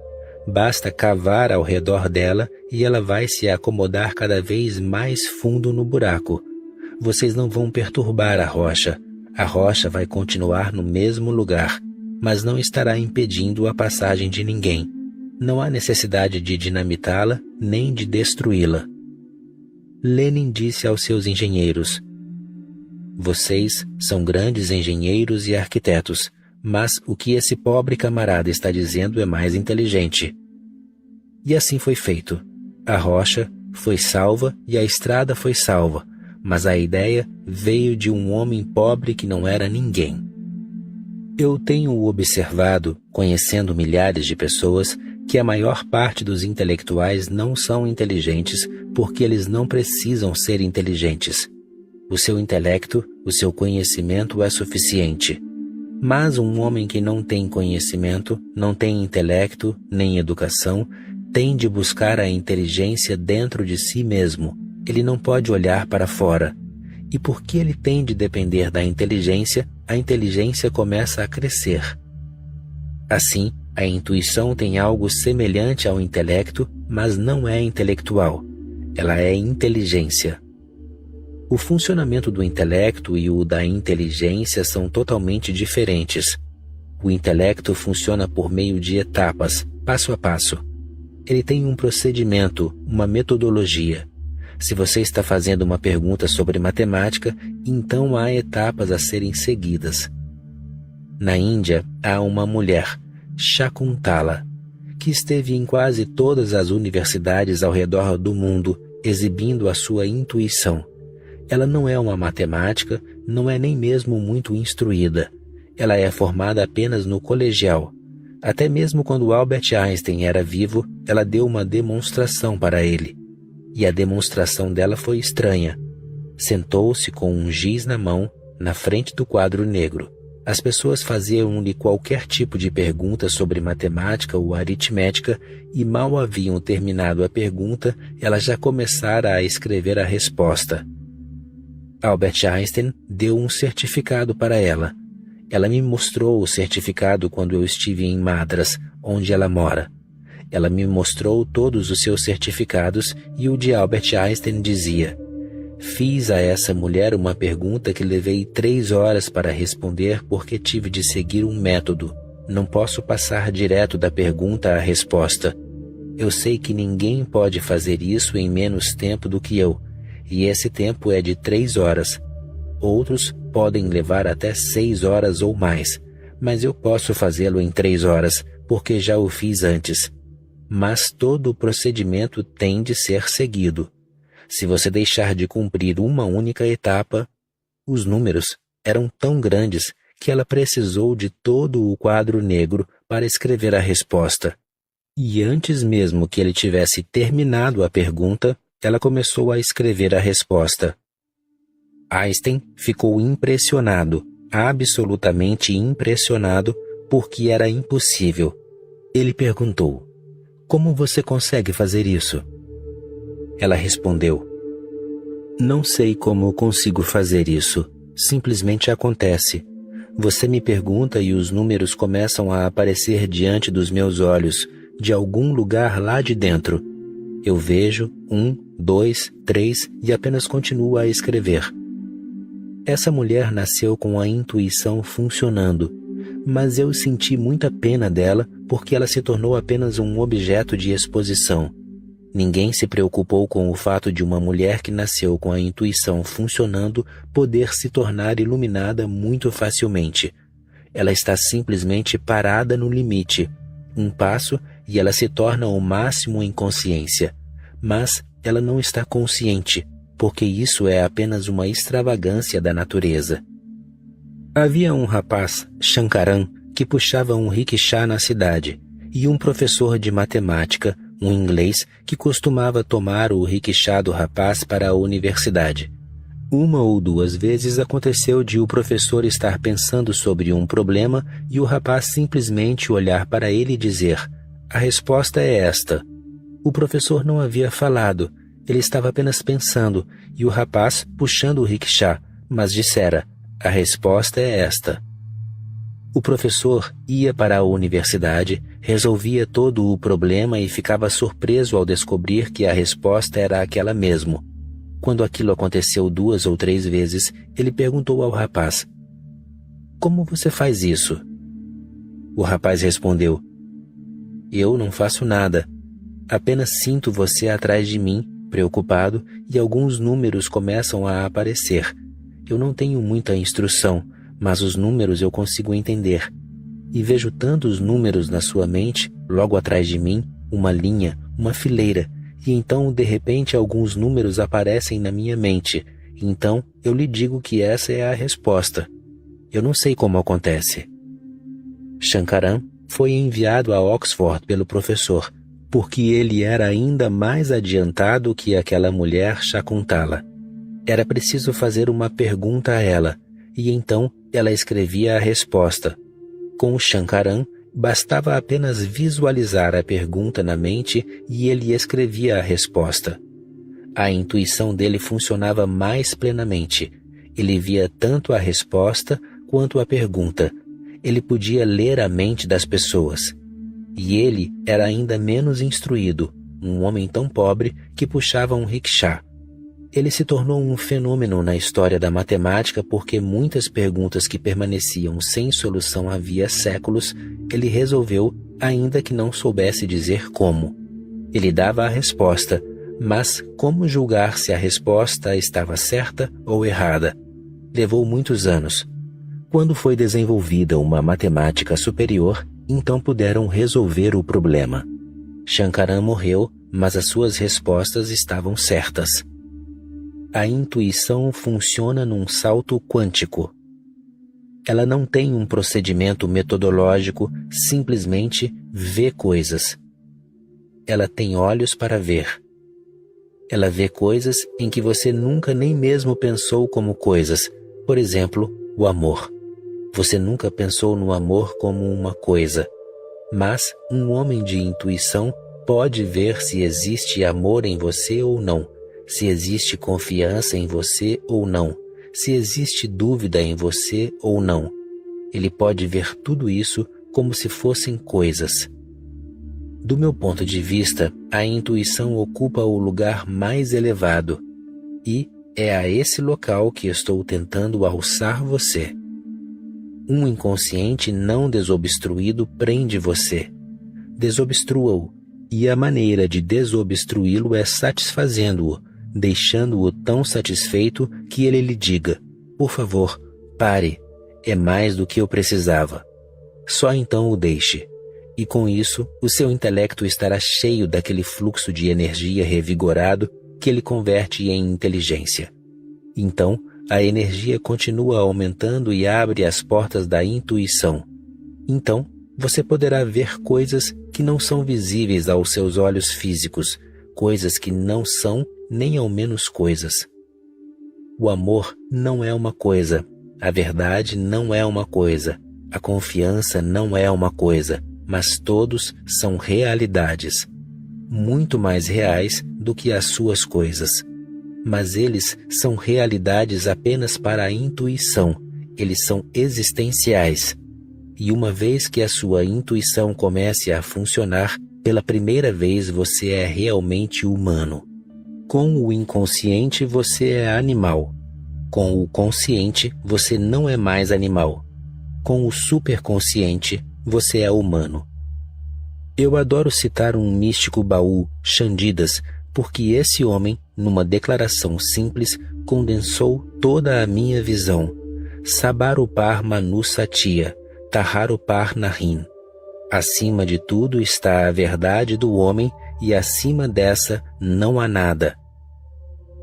Basta cavar ao redor dela e ela vai se acomodar cada vez mais fundo no buraco. Vocês não vão perturbar a rocha. A rocha vai continuar no mesmo lugar, mas não estará impedindo a passagem de ninguém. Não há necessidade de dinamitá-la nem de destruí-la. Lenin disse aos seus engenheiros: vocês são grandes engenheiros e arquitetos, mas o que esse pobre camarada está dizendo é mais inteligente. E assim foi feito. A rocha foi salva e a estrada foi salva, mas a ideia veio de um homem pobre que não era ninguém. Eu tenho observado, conhecendo milhares de pessoas, que a maior parte dos intelectuais não são inteligentes porque eles não precisam ser inteligentes. O seu intelecto, o seu conhecimento é suficiente. Mas um homem que não tem conhecimento, não tem intelecto, nem educação, tem de buscar a inteligência dentro de si mesmo. Ele não pode olhar para fora. E porque ele tem de depender da inteligência, a inteligência começa a crescer. Assim, a intuição tem algo semelhante ao intelecto, mas não é intelectual. Ela é inteligência. O funcionamento do intelecto e o da inteligência são totalmente diferentes. O intelecto funciona por meio de etapas, passo a passo. Ele tem um procedimento, uma metodologia. Se você está fazendo uma pergunta sobre matemática, então há etapas a serem seguidas. Na Índia, há uma mulher, Shakuntala, que esteve em quase todas as universidades ao redor do mundo, exibindo a sua intuição. Ela não é uma matemática, não é nem mesmo muito instruída. Ela é formada apenas no colegial. Até mesmo quando Albert Einstein era vivo, ela deu uma demonstração para ele. E a demonstração dela foi estranha. Sentou-se com um giz na mão, na frente do quadro negro. As pessoas faziam-lhe qualquer tipo de pergunta sobre matemática ou aritmética e mal haviam terminado a pergunta, ela já começara a escrever a resposta. Albert Einstein deu um certificado para ela. Ela me mostrou o certificado quando eu estive em Madras, onde ela mora. Ela me mostrou todos os seus certificados e o de Albert Einstein dizia: fiz a essa mulher uma pergunta que levei 3 horas para responder porque tive de seguir um método. Não posso passar direto da pergunta à resposta. Eu sei que ninguém pode fazer isso em menos tempo do que eu, e esse tempo é de 3 horas. Outros podem levar até 6 horas ou mais, mas eu posso fazê-lo em 3 horas, porque já o fiz antes. Mas todo o procedimento tem de ser seguido. Se você deixar de cumprir uma única etapa, os números eram tão grandes que ela precisou de todo o quadro negro para escrever a resposta. E antes mesmo que ele tivesse terminado a pergunta, ela começou a escrever a resposta. Einstein ficou impressionado, absolutamente impressionado, porque era impossível. Ele perguntou: como você consegue fazer isso? Ela respondeu: não sei como consigo fazer isso. Simplesmente acontece. Você me pergunta e os números começam a aparecer diante dos meus olhos, de algum lugar lá de dentro. Eu vejo 1, 2, 3 e apenas continuo a escrever. Essa mulher nasceu com a intuição funcionando, mas eu senti muita pena dela porque ela se tornou apenas um objeto de exposição. Ninguém se preocupou com o fato de uma mulher que nasceu com a intuição funcionando poder se tornar iluminada muito facilmente. Ela está simplesmente parada no limite. Um passo e ela se torna o máximo em consciência. Mas ela não está consciente, porque isso é apenas uma extravagância da natureza. Havia um rapaz, Shankaran, que puxava um rickshaw na cidade, e um professor de matemática, um inglês, que costumava tomar o rickshaw do rapaz para a universidade. Uma ou 2 vezes aconteceu de o professor estar pensando sobre um problema e o rapaz simplesmente olhar para ele e dizer: a resposta é esta. O professor não havia falado, ele estava apenas pensando, e o rapaz puxando o rickshaw, mas dissera: a resposta é esta. O professor ia para a universidade, resolvia todo o problema e ficava surpreso ao descobrir que a resposta era aquela mesmo. Quando aquilo aconteceu 2 ou 3 vezes, ele perguntou ao rapaz: como você faz isso? O rapaz respondeu: eu não faço nada. Apenas sinto você atrás de mim, preocupado, e alguns números começam a aparecer. Eu não tenho muita instrução, mas os números eu consigo entender. E vejo tantos números na sua mente, logo atrás de mim, uma linha, uma fileira, e então, de repente, alguns números aparecem na minha mente. Então, eu lhe digo que essa é a resposta. Eu não sei como acontece. Shankaran foi enviado a Oxford pelo professor, porque ele era ainda mais adiantado que aquela mulher Shakuntala. Era preciso fazer uma pergunta a ela, e então ela escrevia a resposta. Com o Shankaran, bastava apenas visualizar a pergunta na mente e ele escrevia a resposta. A intuição dele funcionava mais plenamente. Ele via tanto a resposta quanto a pergunta. Ele podia ler a mente das pessoas. E ele era ainda menos instruído, um homem tão pobre que puxava um rickshaw. Ele se tornou um fenômeno na história da matemática porque muitas perguntas que permaneciam sem solução havia séculos, ele resolveu, ainda que não soubesse dizer como. Ele dava a resposta, mas como julgar se a resposta estava certa ou errada? Levou muitos anos. Quando foi desenvolvida uma matemática superior, então puderam resolver o problema. Shankaran morreu, mas as suas respostas estavam certas. A intuição funciona num salto quântico. Ela não tem um procedimento metodológico, simplesmente vê coisas. Ela tem olhos para ver. Ela vê coisas em que você nunca nem mesmo pensou como coisas. Por exemplo, o amor. Você nunca pensou no amor como uma coisa. Mas um homem de intuição pode ver se existe amor em você ou não, se existe confiança em você ou não, se existe dúvida em você ou não. Ele pode ver tudo isso como se fossem coisas. Do meu ponto de vista, a intuição ocupa o lugar mais elevado, e é a esse local que estou tentando alçar você. Um inconsciente não desobstruído prende você. Desobstrua-o, e a maneira de desobstruí-lo é satisfazendo-o, deixando-o tão satisfeito que ele lhe diga: por favor, pare, é mais do que eu precisava. Só então o deixe. E com isso, o seu intelecto estará cheio daquele fluxo de energia revigorado que ele converte em inteligência. Então, a energia continua aumentando e abre as portas da intuição. Então, você poderá ver coisas que não são visíveis aos seus olhos físicos, coisas que não são nem ao menos coisas. O amor não é uma coisa, a verdade não é uma coisa, a confiança não é uma coisa, mas todos são realidades, muito mais reais do que as suas coisas. Mas eles são realidades apenas para a intuição, eles são existenciais. E uma vez que a sua intuição comece a funcionar, pela primeira vez você é realmente humano. Com o inconsciente você é animal. Com o consciente você não é mais animal. Com o superconsciente você é humano. Eu adoro citar um místico baú, Chandidas, porque esse homem, numa declaração simples, condensou toda a minha visão. Sabarupar Manu Satya, Taharupar Nahin. Acima de tudo está a verdade do homem e acima dessa não há nada.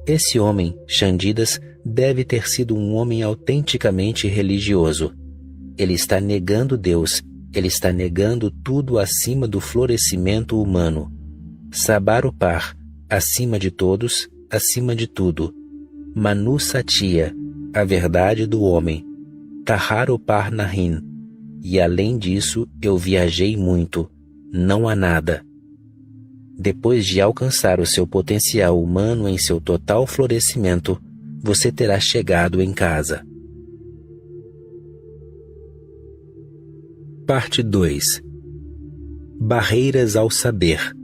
Esse homem, Chandidas, deve ter sido um homem autenticamente religioso. Ele está negando Deus, ele está negando tudo acima do florescimento humano. Sabarupar, acima de todos, acima de tudo. Manu Satya, a verdade do homem. Taharupar Nahin. E além disso, eu viajei muito. Não há nada. Depois de alcançar o seu potencial humano em seu total florescimento, você terá chegado em casa. Parte 2. Barreiras ao saber.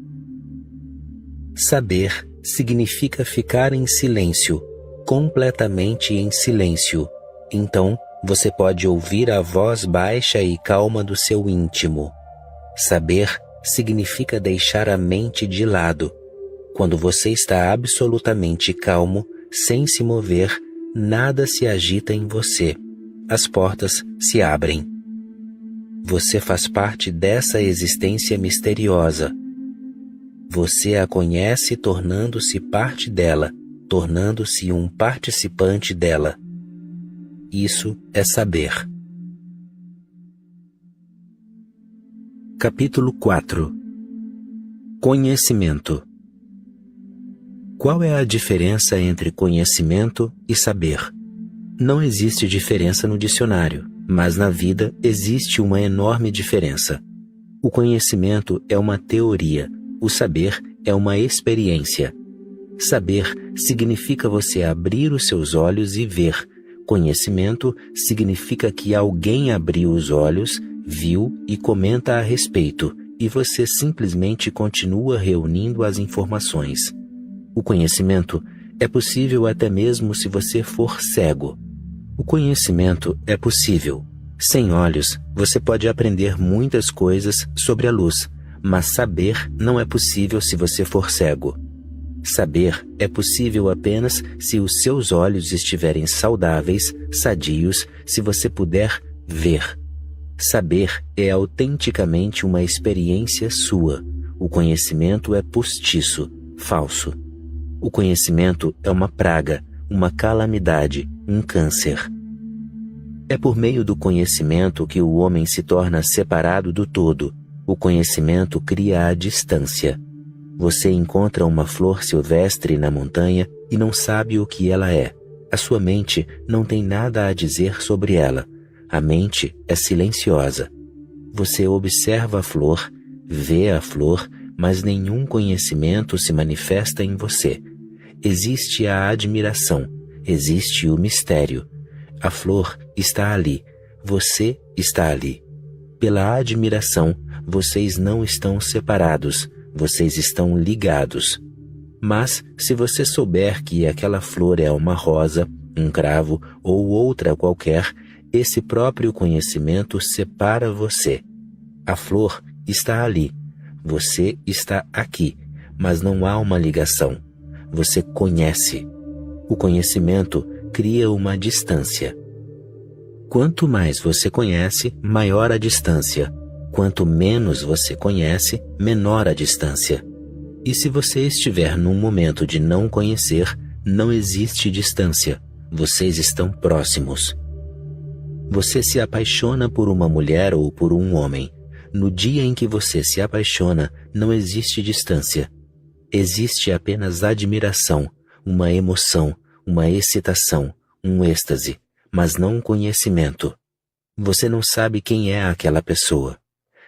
Saber significa ficar em silêncio, completamente em silêncio. Então, você pode ouvir a voz baixa e calma do seu íntimo. Saber significa deixar a mente de lado. Quando você está absolutamente calmo, sem se mover, nada se agita em você. As portas se abrem. Você faz parte dessa existência misteriosa. Você a conhece tornando-se parte dela, tornando-se um participante dela. Isso é saber. Capítulo 4. Conhecimento. Qual é a diferença entre conhecimento e saber? Não existe diferença no dicionário, mas na vida existe uma enorme diferença. O conhecimento é uma teoria, o saber é uma experiência. Saber significa você abrir os seus olhos e ver. Conhecimento significa que alguém abriu os olhos, viu e comenta a respeito, e você simplesmente continua reunindo as informações. O conhecimento é possível até mesmo se você for cego. O conhecimento é possível. Sem olhos, você pode aprender muitas coisas sobre a luz, mas saber não é possível se você for cego. Saber é possível apenas se os seus olhos estiverem saudáveis, sadios, se você puder ver. Saber é autenticamente uma experiência sua. O conhecimento é postiço, falso. O conhecimento é uma praga, uma calamidade, um câncer. É por meio do conhecimento que o homem se torna separado do todo. O conhecimento cria a distância. Você encontra uma flor silvestre na montanha e não sabe o que ela é. A sua mente não tem nada a dizer sobre ela. A mente é silenciosa. Você observa a flor, vê a flor, mas nenhum conhecimento se manifesta em você. Existe a admiração, existe o mistério. A flor está ali, você está ali. Pela admiração, vocês não estão separados, vocês estão ligados. Mas, se você souber que aquela flor é uma rosa, um cravo ou outra qualquer, esse próprio conhecimento separa você. A flor está ali, você está aqui, mas não há uma ligação. Você conhece. O conhecimento cria uma distância. Quanto mais você conhece, maior a distância. Quanto menos você conhece, menor a distância. E se você estiver num momento de não conhecer, não existe distância. Vocês estão próximos. Você se apaixona por uma mulher ou por um homem. No dia em que você se apaixona, não existe distância. Existe apenas admiração, uma emoção, uma excitação, um êxtase, mas não conhecimento. Você não sabe quem é aquela pessoa.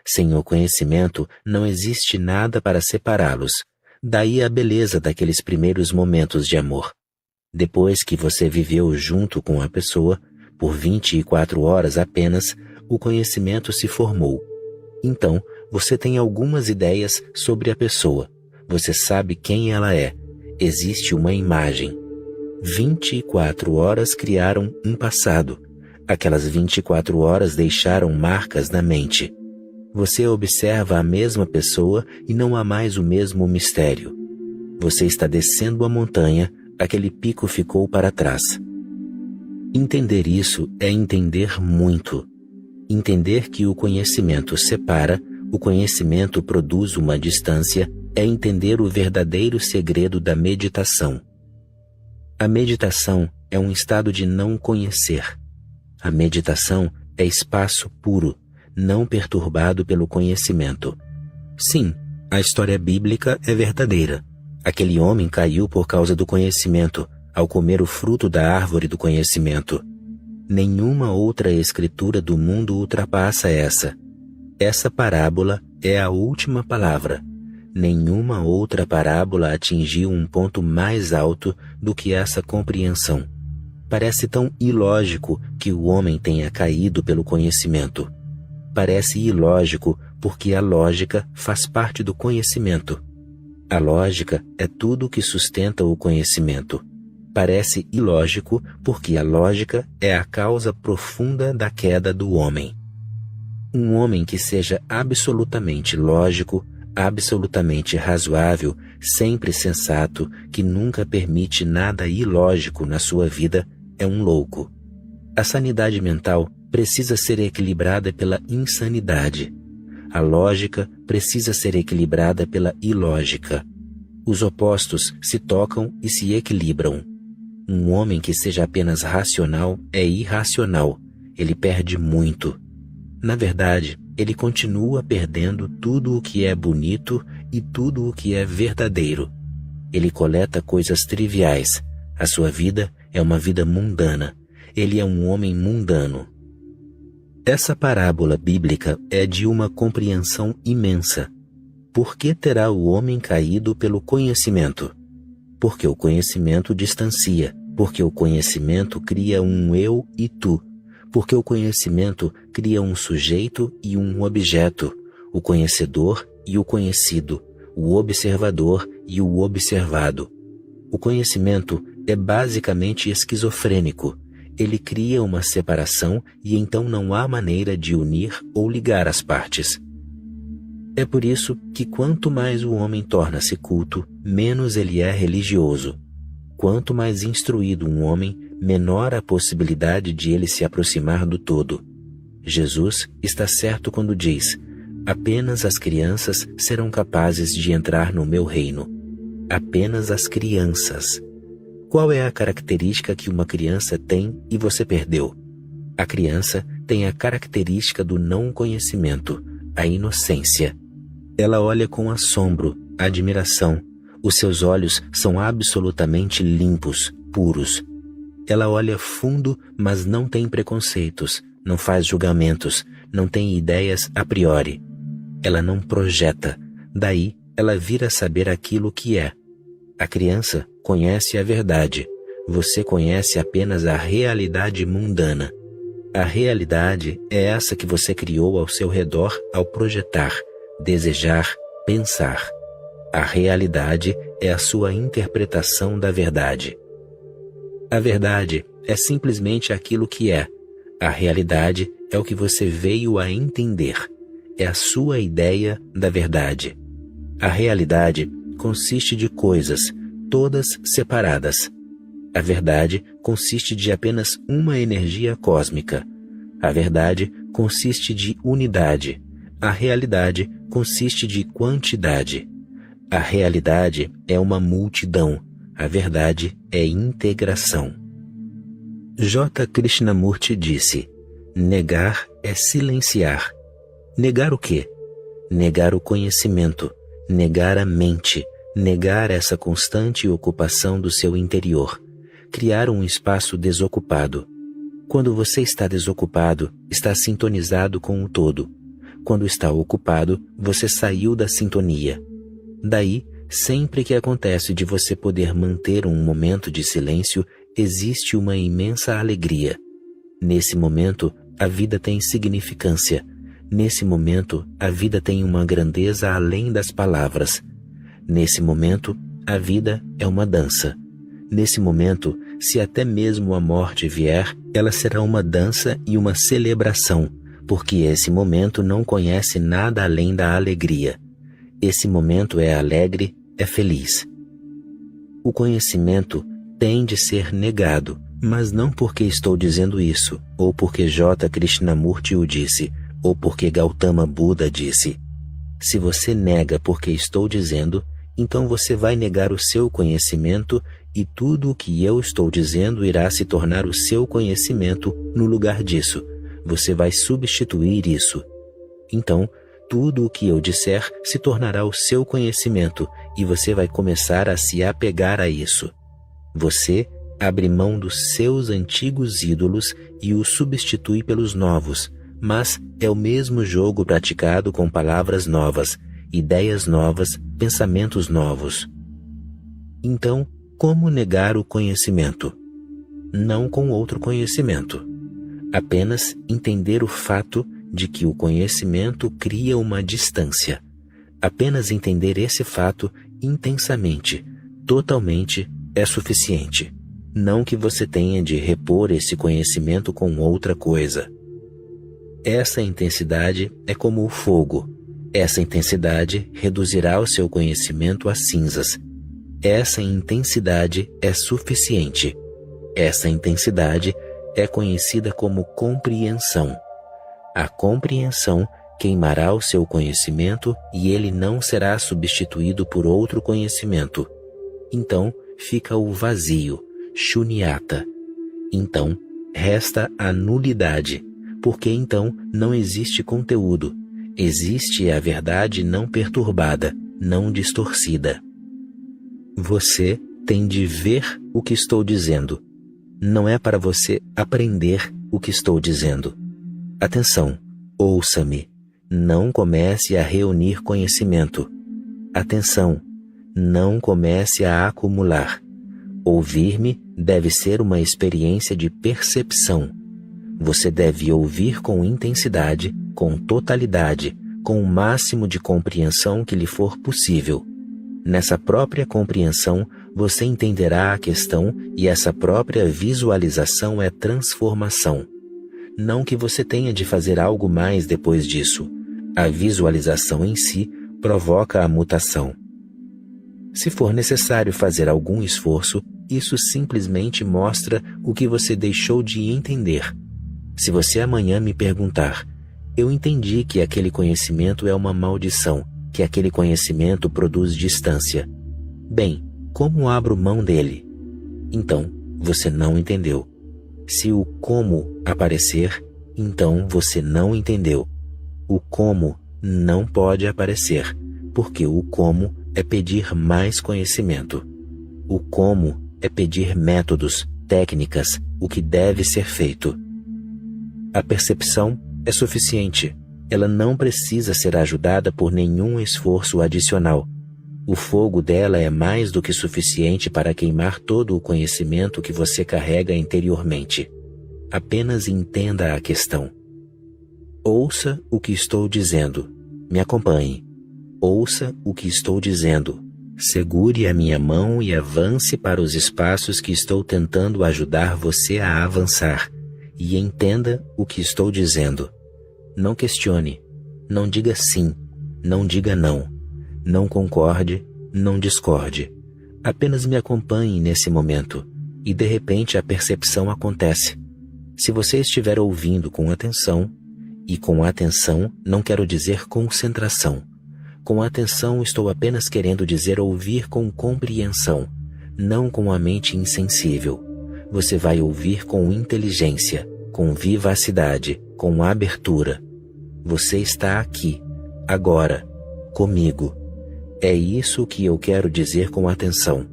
Sem o conhecimento, não existe nada para separá-los. Daí a beleza daqueles primeiros momentos de amor. Depois que você viveu junto com a pessoa, por 24 horas apenas, o conhecimento se formou. Então, você tem algumas ideias sobre a pessoa. Você sabe quem ela é. Existe uma imagem. 24 horas criaram um passado. Aquelas 24 horas deixaram marcas na mente. Você observa a mesma pessoa e não há mais o mesmo mistério. Você está descendo a montanha, aquele pico ficou para trás. Entender isso é entender muito. Entender que o conhecimento separa, o conhecimento produz uma distância, é entender o verdadeiro segredo da meditação. A meditação é um estado de não conhecer. A meditação é espaço puro, não perturbado pelo conhecimento. Sim, a história bíblica é verdadeira. Aquele homem caiu por causa do conhecimento, ao comer o fruto da árvore do conhecimento. Nenhuma outra escritura do mundo ultrapassa essa. Essa parábola é a última palavra. Nenhuma outra parábola atingiu um ponto mais alto do que essa compreensão. Parece tão ilógico que o homem tenha caído pelo conhecimento. Parece ilógico porque a lógica faz parte do conhecimento. A lógica é tudo que sustenta o conhecimento. Parece ilógico porque a lógica é a causa profunda da queda do homem. Um homem que seja absolutamente lógico, absolutamente razoável, sempre sensato, que nunca permite nada ilógico na sua vida, é um louco. A sanidade mental precisa ser equilibrada pela insanidade. A lógica precisa ser equilibrada pela ilógica. Os opostos se tocam e se equilibram. Um homem que seja apenas racional é irracional. Ele perde muito. Na verdade, ele continua perdendo tudo o que é bonito e tudo o que é verdadeiro. Ele coleta coisas triviais. A sua vida é uma vida mundana. Ele é um homem mundano. Essa parábola bíblica é de uma compreensão imensa. Por que terá o homem caído pelo conhecimento? Porque o conhecimento distancia, porque o conhecimento cria um eu e tu, porque o conhecimento cria um sujeito e um objeto, o conhecedor e o conhecido, o observador e o observado. O conhecimento é basicamente esquizofrênico. Ele cria uma separação e então não há maneira de unir ou ligar as partes. É por isso que quanto mais o homem torna-se culto, menos ele é religioso. Quanto mais instruído um homem, menor a possibilidade de ele se aproximar do todo. Jesus está certo quando diz: apenas as crianças serão capazes de entrar no meu reino. Apenas as crianças. Qual é a característica que uma criança tem e você perdeu? A criança tem a característica do não conhecimento, a inocência. Ela olha com assombro, admiração. Os seus olhos são absolutamente limpos, puros. Ela olha fundo, mas não tem preconceitos, não faz julgamentos, não tem ideias a priori. Ela não projeta, daí ela vira saber aquilo que é. A criança conhece a verdade, você conhece apenas a realidade mundana. A realidade é essa que você criou ao seu redor ao projetar, desejar, pensar. A realidade é a sua interpretação da verdade. A verdade é simplesmente aquilo que é. A realidade é o que você veio a entender. É a sua ideia da verdade. A realidade consiste de coisas, todas separadas. A verdade consiste de apenas uma energia cósmica. A verdade consiste de unidade. A realidade consiste de quantidade. A realidade é uma multidão. A verdade é integração. J. Krishnamurti disse: negar é silenciar. Negar o quê? Negar o conhecimento, negar a mente, negar essa constante ocupação do seu interior, criar um espaço desocupado. Quando você está desocupado, está sintonizado com o todo. Quando está ocupado, você saiu da sintonia. Daí, sempre que acontece de você poder manter um momento de silêncio, existe uma imensa alegria. Nesse momento, a vida tem significância. Nesse momento, a vida tem uma grandeza além das palavras. Nesse momento, a vida é uma dança. Nesse momento, se até mesmo a morte vier, ela será uma dança e uma celebração, porque esse momento não conhece nada além da alegria. Esse momento é alegre, é feliz. O conhecimento tem de ser negado, mas não porque estou dizendo isso, ou porque J. Krishnamurti o disse, ou porque Gautama Buda disse. Se você nega porque estou dizendo, então você vai negar o seu conhecimento e tudo o que eu estou dizendo irá se tornar o seu conhecimento no lugar disso. Você vai substituir isso. Então, tudo o que eu disser se tornará o seu conhecimento e você vai começar a se apegar a isso. Você abre mão dos seus antigos ídolos e os substitui pelos novos, mas é o mesmo jogo praticado com palavras novas, ideias novas, pensamentos novos. Então, como negar o conhecimento? Não com outro conhecimento. Apenas entender o fato de que o conhecimento cria uma distância. Apenas entender esse fato intensamente, totalmente, é suficiente. Não que você tenha de repor esse conhecimento com outra coisa. Essa intensidade é como o fogo. Essa intensidade reduzirá o seu conhecimento a cinzas. Essa intensidade é suficiente. Essa intensidade é conhecida como compreensão. A compreensão queimará o seu conhecimento e ele não será substituído por outro conhecimento. Então fica o vazio, shunyata. Então resta a nulidade, porque então não existe conteúdo. Existe a verdade não perturbada, não distorcida. Você tem de ver o que estou dizendo. Não é para você aprender o que estou dizendo. Atenção, ouça-me. Não comece a reunir conhecimento. Atenção, não comece a acumular. Ouvir-me deve ser uma experiência de percepção. Você deve ouvir com intensidade, com totalidade, com o máximo de compreensão que lhe for possível. Nessa própria compreensão, você entenderá a questão e essa própria visualização é transformação. Não que você tenha de fazer algo mais depois disso. A visualização em si provoca a mutação. Se for necessário fazer algum esforço, isso simplesmente mostra o que você deixou de entender. Se você amanhã me perguntar, eu entendi que aquele conhecimento é uma maldição, que aquele conhecimento produz distância. Bem, como abro mão dele? Então, você não entendeu. Se o como aparecer, então você não entendeu. O como não pode aparecer, porque o como é pedir mais conhecimento. O como é pedir métodos, técnicas, o que deve ser feito. A percepção é suficiente. Ela não precisa ser ajudada por nenhum esforço adicional. O fogo dela é mais do que suficiente para queimar todo o conhecimento que você carrega interiormente. Apenas entenda a questão. Ouça o que estou dizendo. Me acompanhe. Ouça o que estou dizendo. Segure a minha mão e avance para os espaços que estou tentando ajudar você a avançar. E entenda o que estou dizendo. Não questione. Não diga sim. Não diga não. Não concorde. Não discorde. Apenas me acompanhe nesse momento. E de repente a percepção acontece. Se você estiver ouvindo com atenção, e com atenção não quero dizer concentração. Com atenção estou apenas querendo dizer ouvir com compreensão, não com a mente insensível. Você vai ouvir com inteligência, com vivacidade, com abertura. Você está aqui, agora, comigo. É isso que eu quero dizer com atenção.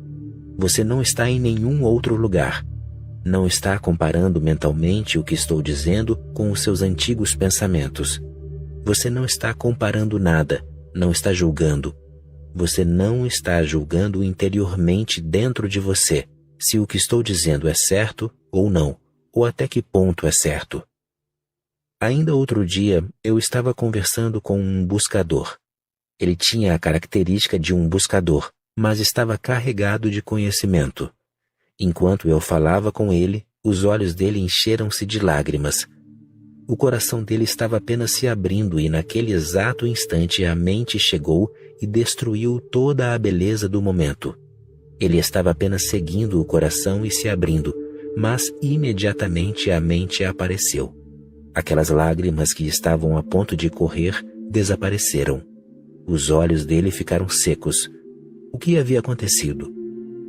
Você não está em nenhum outro lugar. Não está comparando mentalmente o que estou dizendo com os seus antigos pensamentos. Você não está comparando nada, não está julgando. Você não está julgando interiormente dentro de você, se o que estou dizendo é certo ou não, ou até que ponto é certo. Ainda outro dia, eu estava conversando com um buscador. Ele tinha a característica de um buscador, mas estava carregado de conhecimento. Enquanto eu falava com ele, os olhos dele encheram-se de lágrimas. O coração dele estava apenas se abrindo e naquele exato instante a mente chegou e destruiu toda a beleza do momento. Ele estava apenas seguindo o coração e se abrindo, mas imediatamente a mente apareceu. Aquelas lágrimas que estavam a ponto de correr desapareceram. Os olhos dele ficaram secos. O que havia acontecido?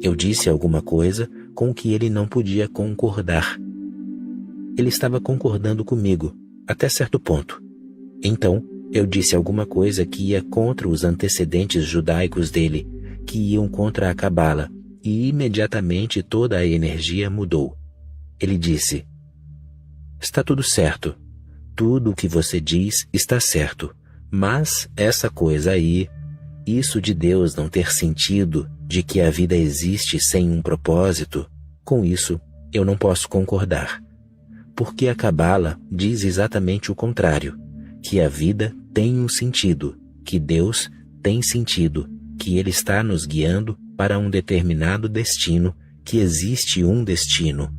Eu disse alguma coisa com que ele não podia concordar. Ele estava concordando comigo, até certo ponto. Então, eu disse alguma coisa que ia contra os antecedentes judaicos dele, que iam contra a Cabala, e imediatamente toda a energia mudou. Ele disse: está tudo certo. Tudo o que você diz está certo. Mas essa coisa aí, isso de Deus não ter sentido, de que a vida existe sem um propósito, com isso eu não posso concordar. Porque a Cabala diz exatamente o contrário, que a vida tem um sentido, que Deus tem sentido, que Ele está nos guiando para um determinado destino, que existe um destino.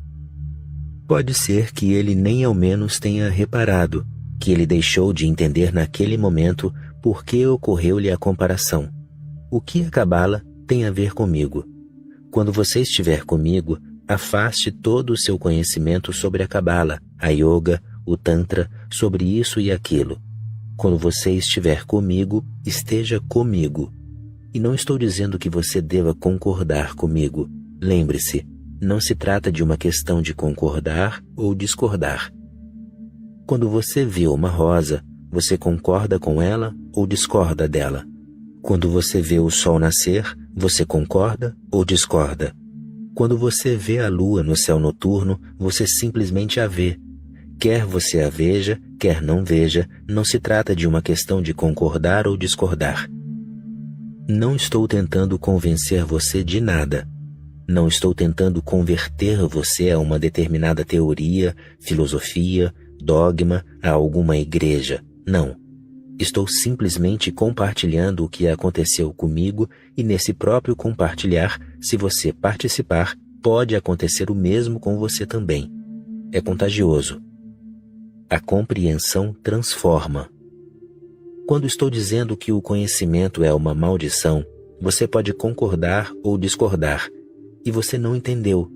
Pode ser que ele nem ao menos tenha reparado, que ele deixou de entender naquele momento por que ocorreu-lhe a comparação. O que a Cabala tem a ver comigo? Quando você estiver comigo, afaste todo o seu conhecimento sobre a Cabala, a Yoga, o Tantra, sobre isso e aquilo. Quando você estiver comigo, esteja comigo. E não estou dizendo que você deva concordar comigo. Lembre-se, não se trata de uma questão de concordar ou discordar. Quando você vê uma rosa, você concorda com ela ou discorda dela? Quando você vê o sol nascer, você concorda ou discorda? Quando você vê a lua no céu noturno, você simplesmente a vê. Quer você a veja, quer não veja, não se trata de uma questão de concordar ou discordar. Não estou tentando convencer você de nada. Não estou tentando converter você a uma determinada teoria, filosofia, dogma, a alguma igreja. Não. Estou simplesmente compartilhando o que aconteceu comigo e nesse próprio compartilhar, se você participar, pode acontecer o mesmo com você também. É contagioso. A compreensão transforma. Quando estou dizendo que o conhecimento é uma maldição, você pode concordar ou discordar, e você não entendeu.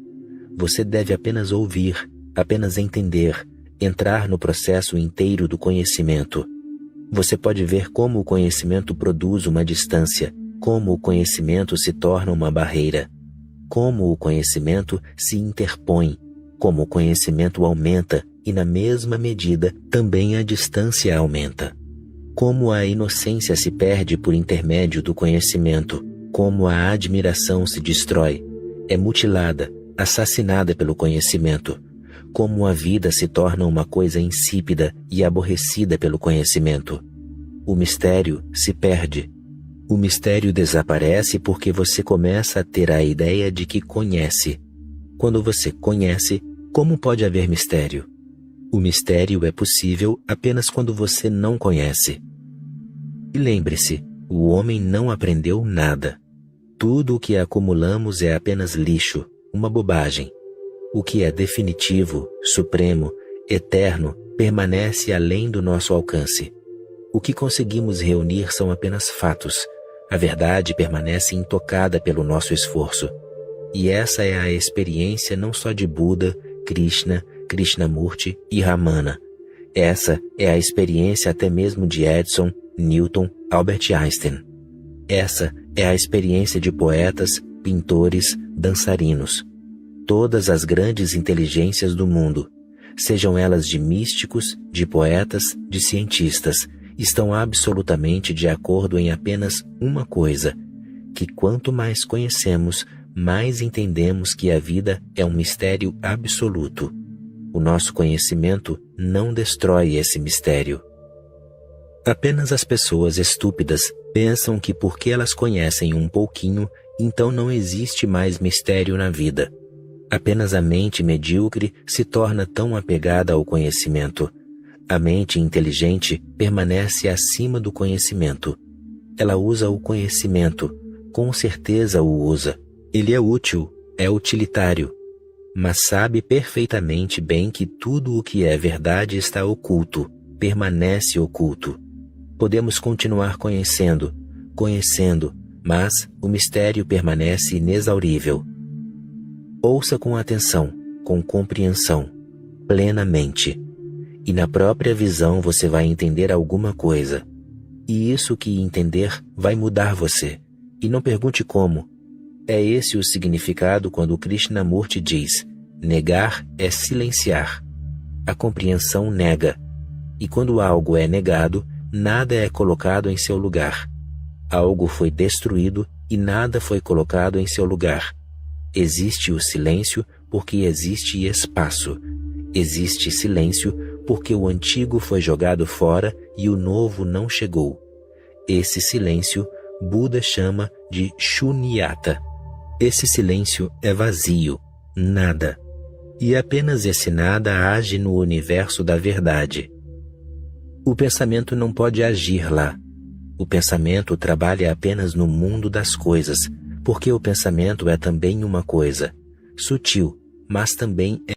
Você deve apenas ouvir, apenas entender, entrar no processo inteiro do conhecimento. Você pode ver como o conhecimento produz uma distância, como o conhecimento se torna uma barreira, como o conhecimento se interpõe, como o conhecimento aumenta e, na mesma medida, também a distância aumenta. Como a inocência se perde por intermédio do conhecimento, como a admiração se destrói, é mutilada, assassinada pelo conhecimento, como a vida se torna uma coisa insípida e aborrecida pelo conhecimento. O mistério se perde. O mistério desaparece porque você começa a ter a ideia de que conhece. Quando você conhece, como pode haver mistério? O mistério é possível apenas quando você não conhece. E lembre-se, o homem não aprendeu nada. Tudo o que acumulamos é apenas lixo, uma bobagem. O que é definitivo, supremo, eterno, permanece além do nosso alcance. O que conseguimos reunir são apenas fatos. A verdade permanece intocada pelo nosso esforço. E essa é a experiência não só de Buda, Krishna, Krishnamurti e Ramana. Essa é a experiência até mesmo de Edison, Newton, Albert Einstein. Essa é a experiência de poetas, pintores, dançarinos. Todas as grandes inteligências do mundo, sejam elas de místicos, de poetas, de cientistas, estão absolutamente de acordo em apenas uma coisa, que quanto mais conhecemos, mais entendemos que a vida é um mistério absoluto. O nosso conhecimento não destrói esse mistério. Apenas as pessoas estúpidas pensam que porque elas conhecem um pouquinho, então não existe mais mistério na vida. Apenas a mente medíocre se torna tão apegada ao conhecimento. A mente inteligente permanece acima do conhecimento. Ela usa o conhecimento, com certeza o usa. Ele é útil, é utilitário, mas sabe perfeitamente bem que tudo o que é verdade está oculto, permanece oculto. Podemos continuar conhecendo, mas o mistério permanece inexaurível. Ouça com atenção, com compreensão, plenamente. E na própria visão você vai entender alguma coisa. E isso que entender vai mudar você. E não pergunte como. É esse o significado quando Krishnamurti diz: negar é silenciar. A compreensão nega. E quando algo é negado, nada é colocado em seu lugar. Algo foi destruído e nada foi colocado em seu lugar. Existe o silêncio porque existe espaço. Existe silêncio porque o antigo foi jogado fora e o novo não chegou. Esse silêncio Buda chama de Shunyata. Esse silêncio é vazio, nada. E apenas esse nada age no universo da verdade. O pensamento não pode agir lá. O pensamento trabalha apenas no mundo das coisas, porque o pensamento é também uma coisa, sutil, mas também é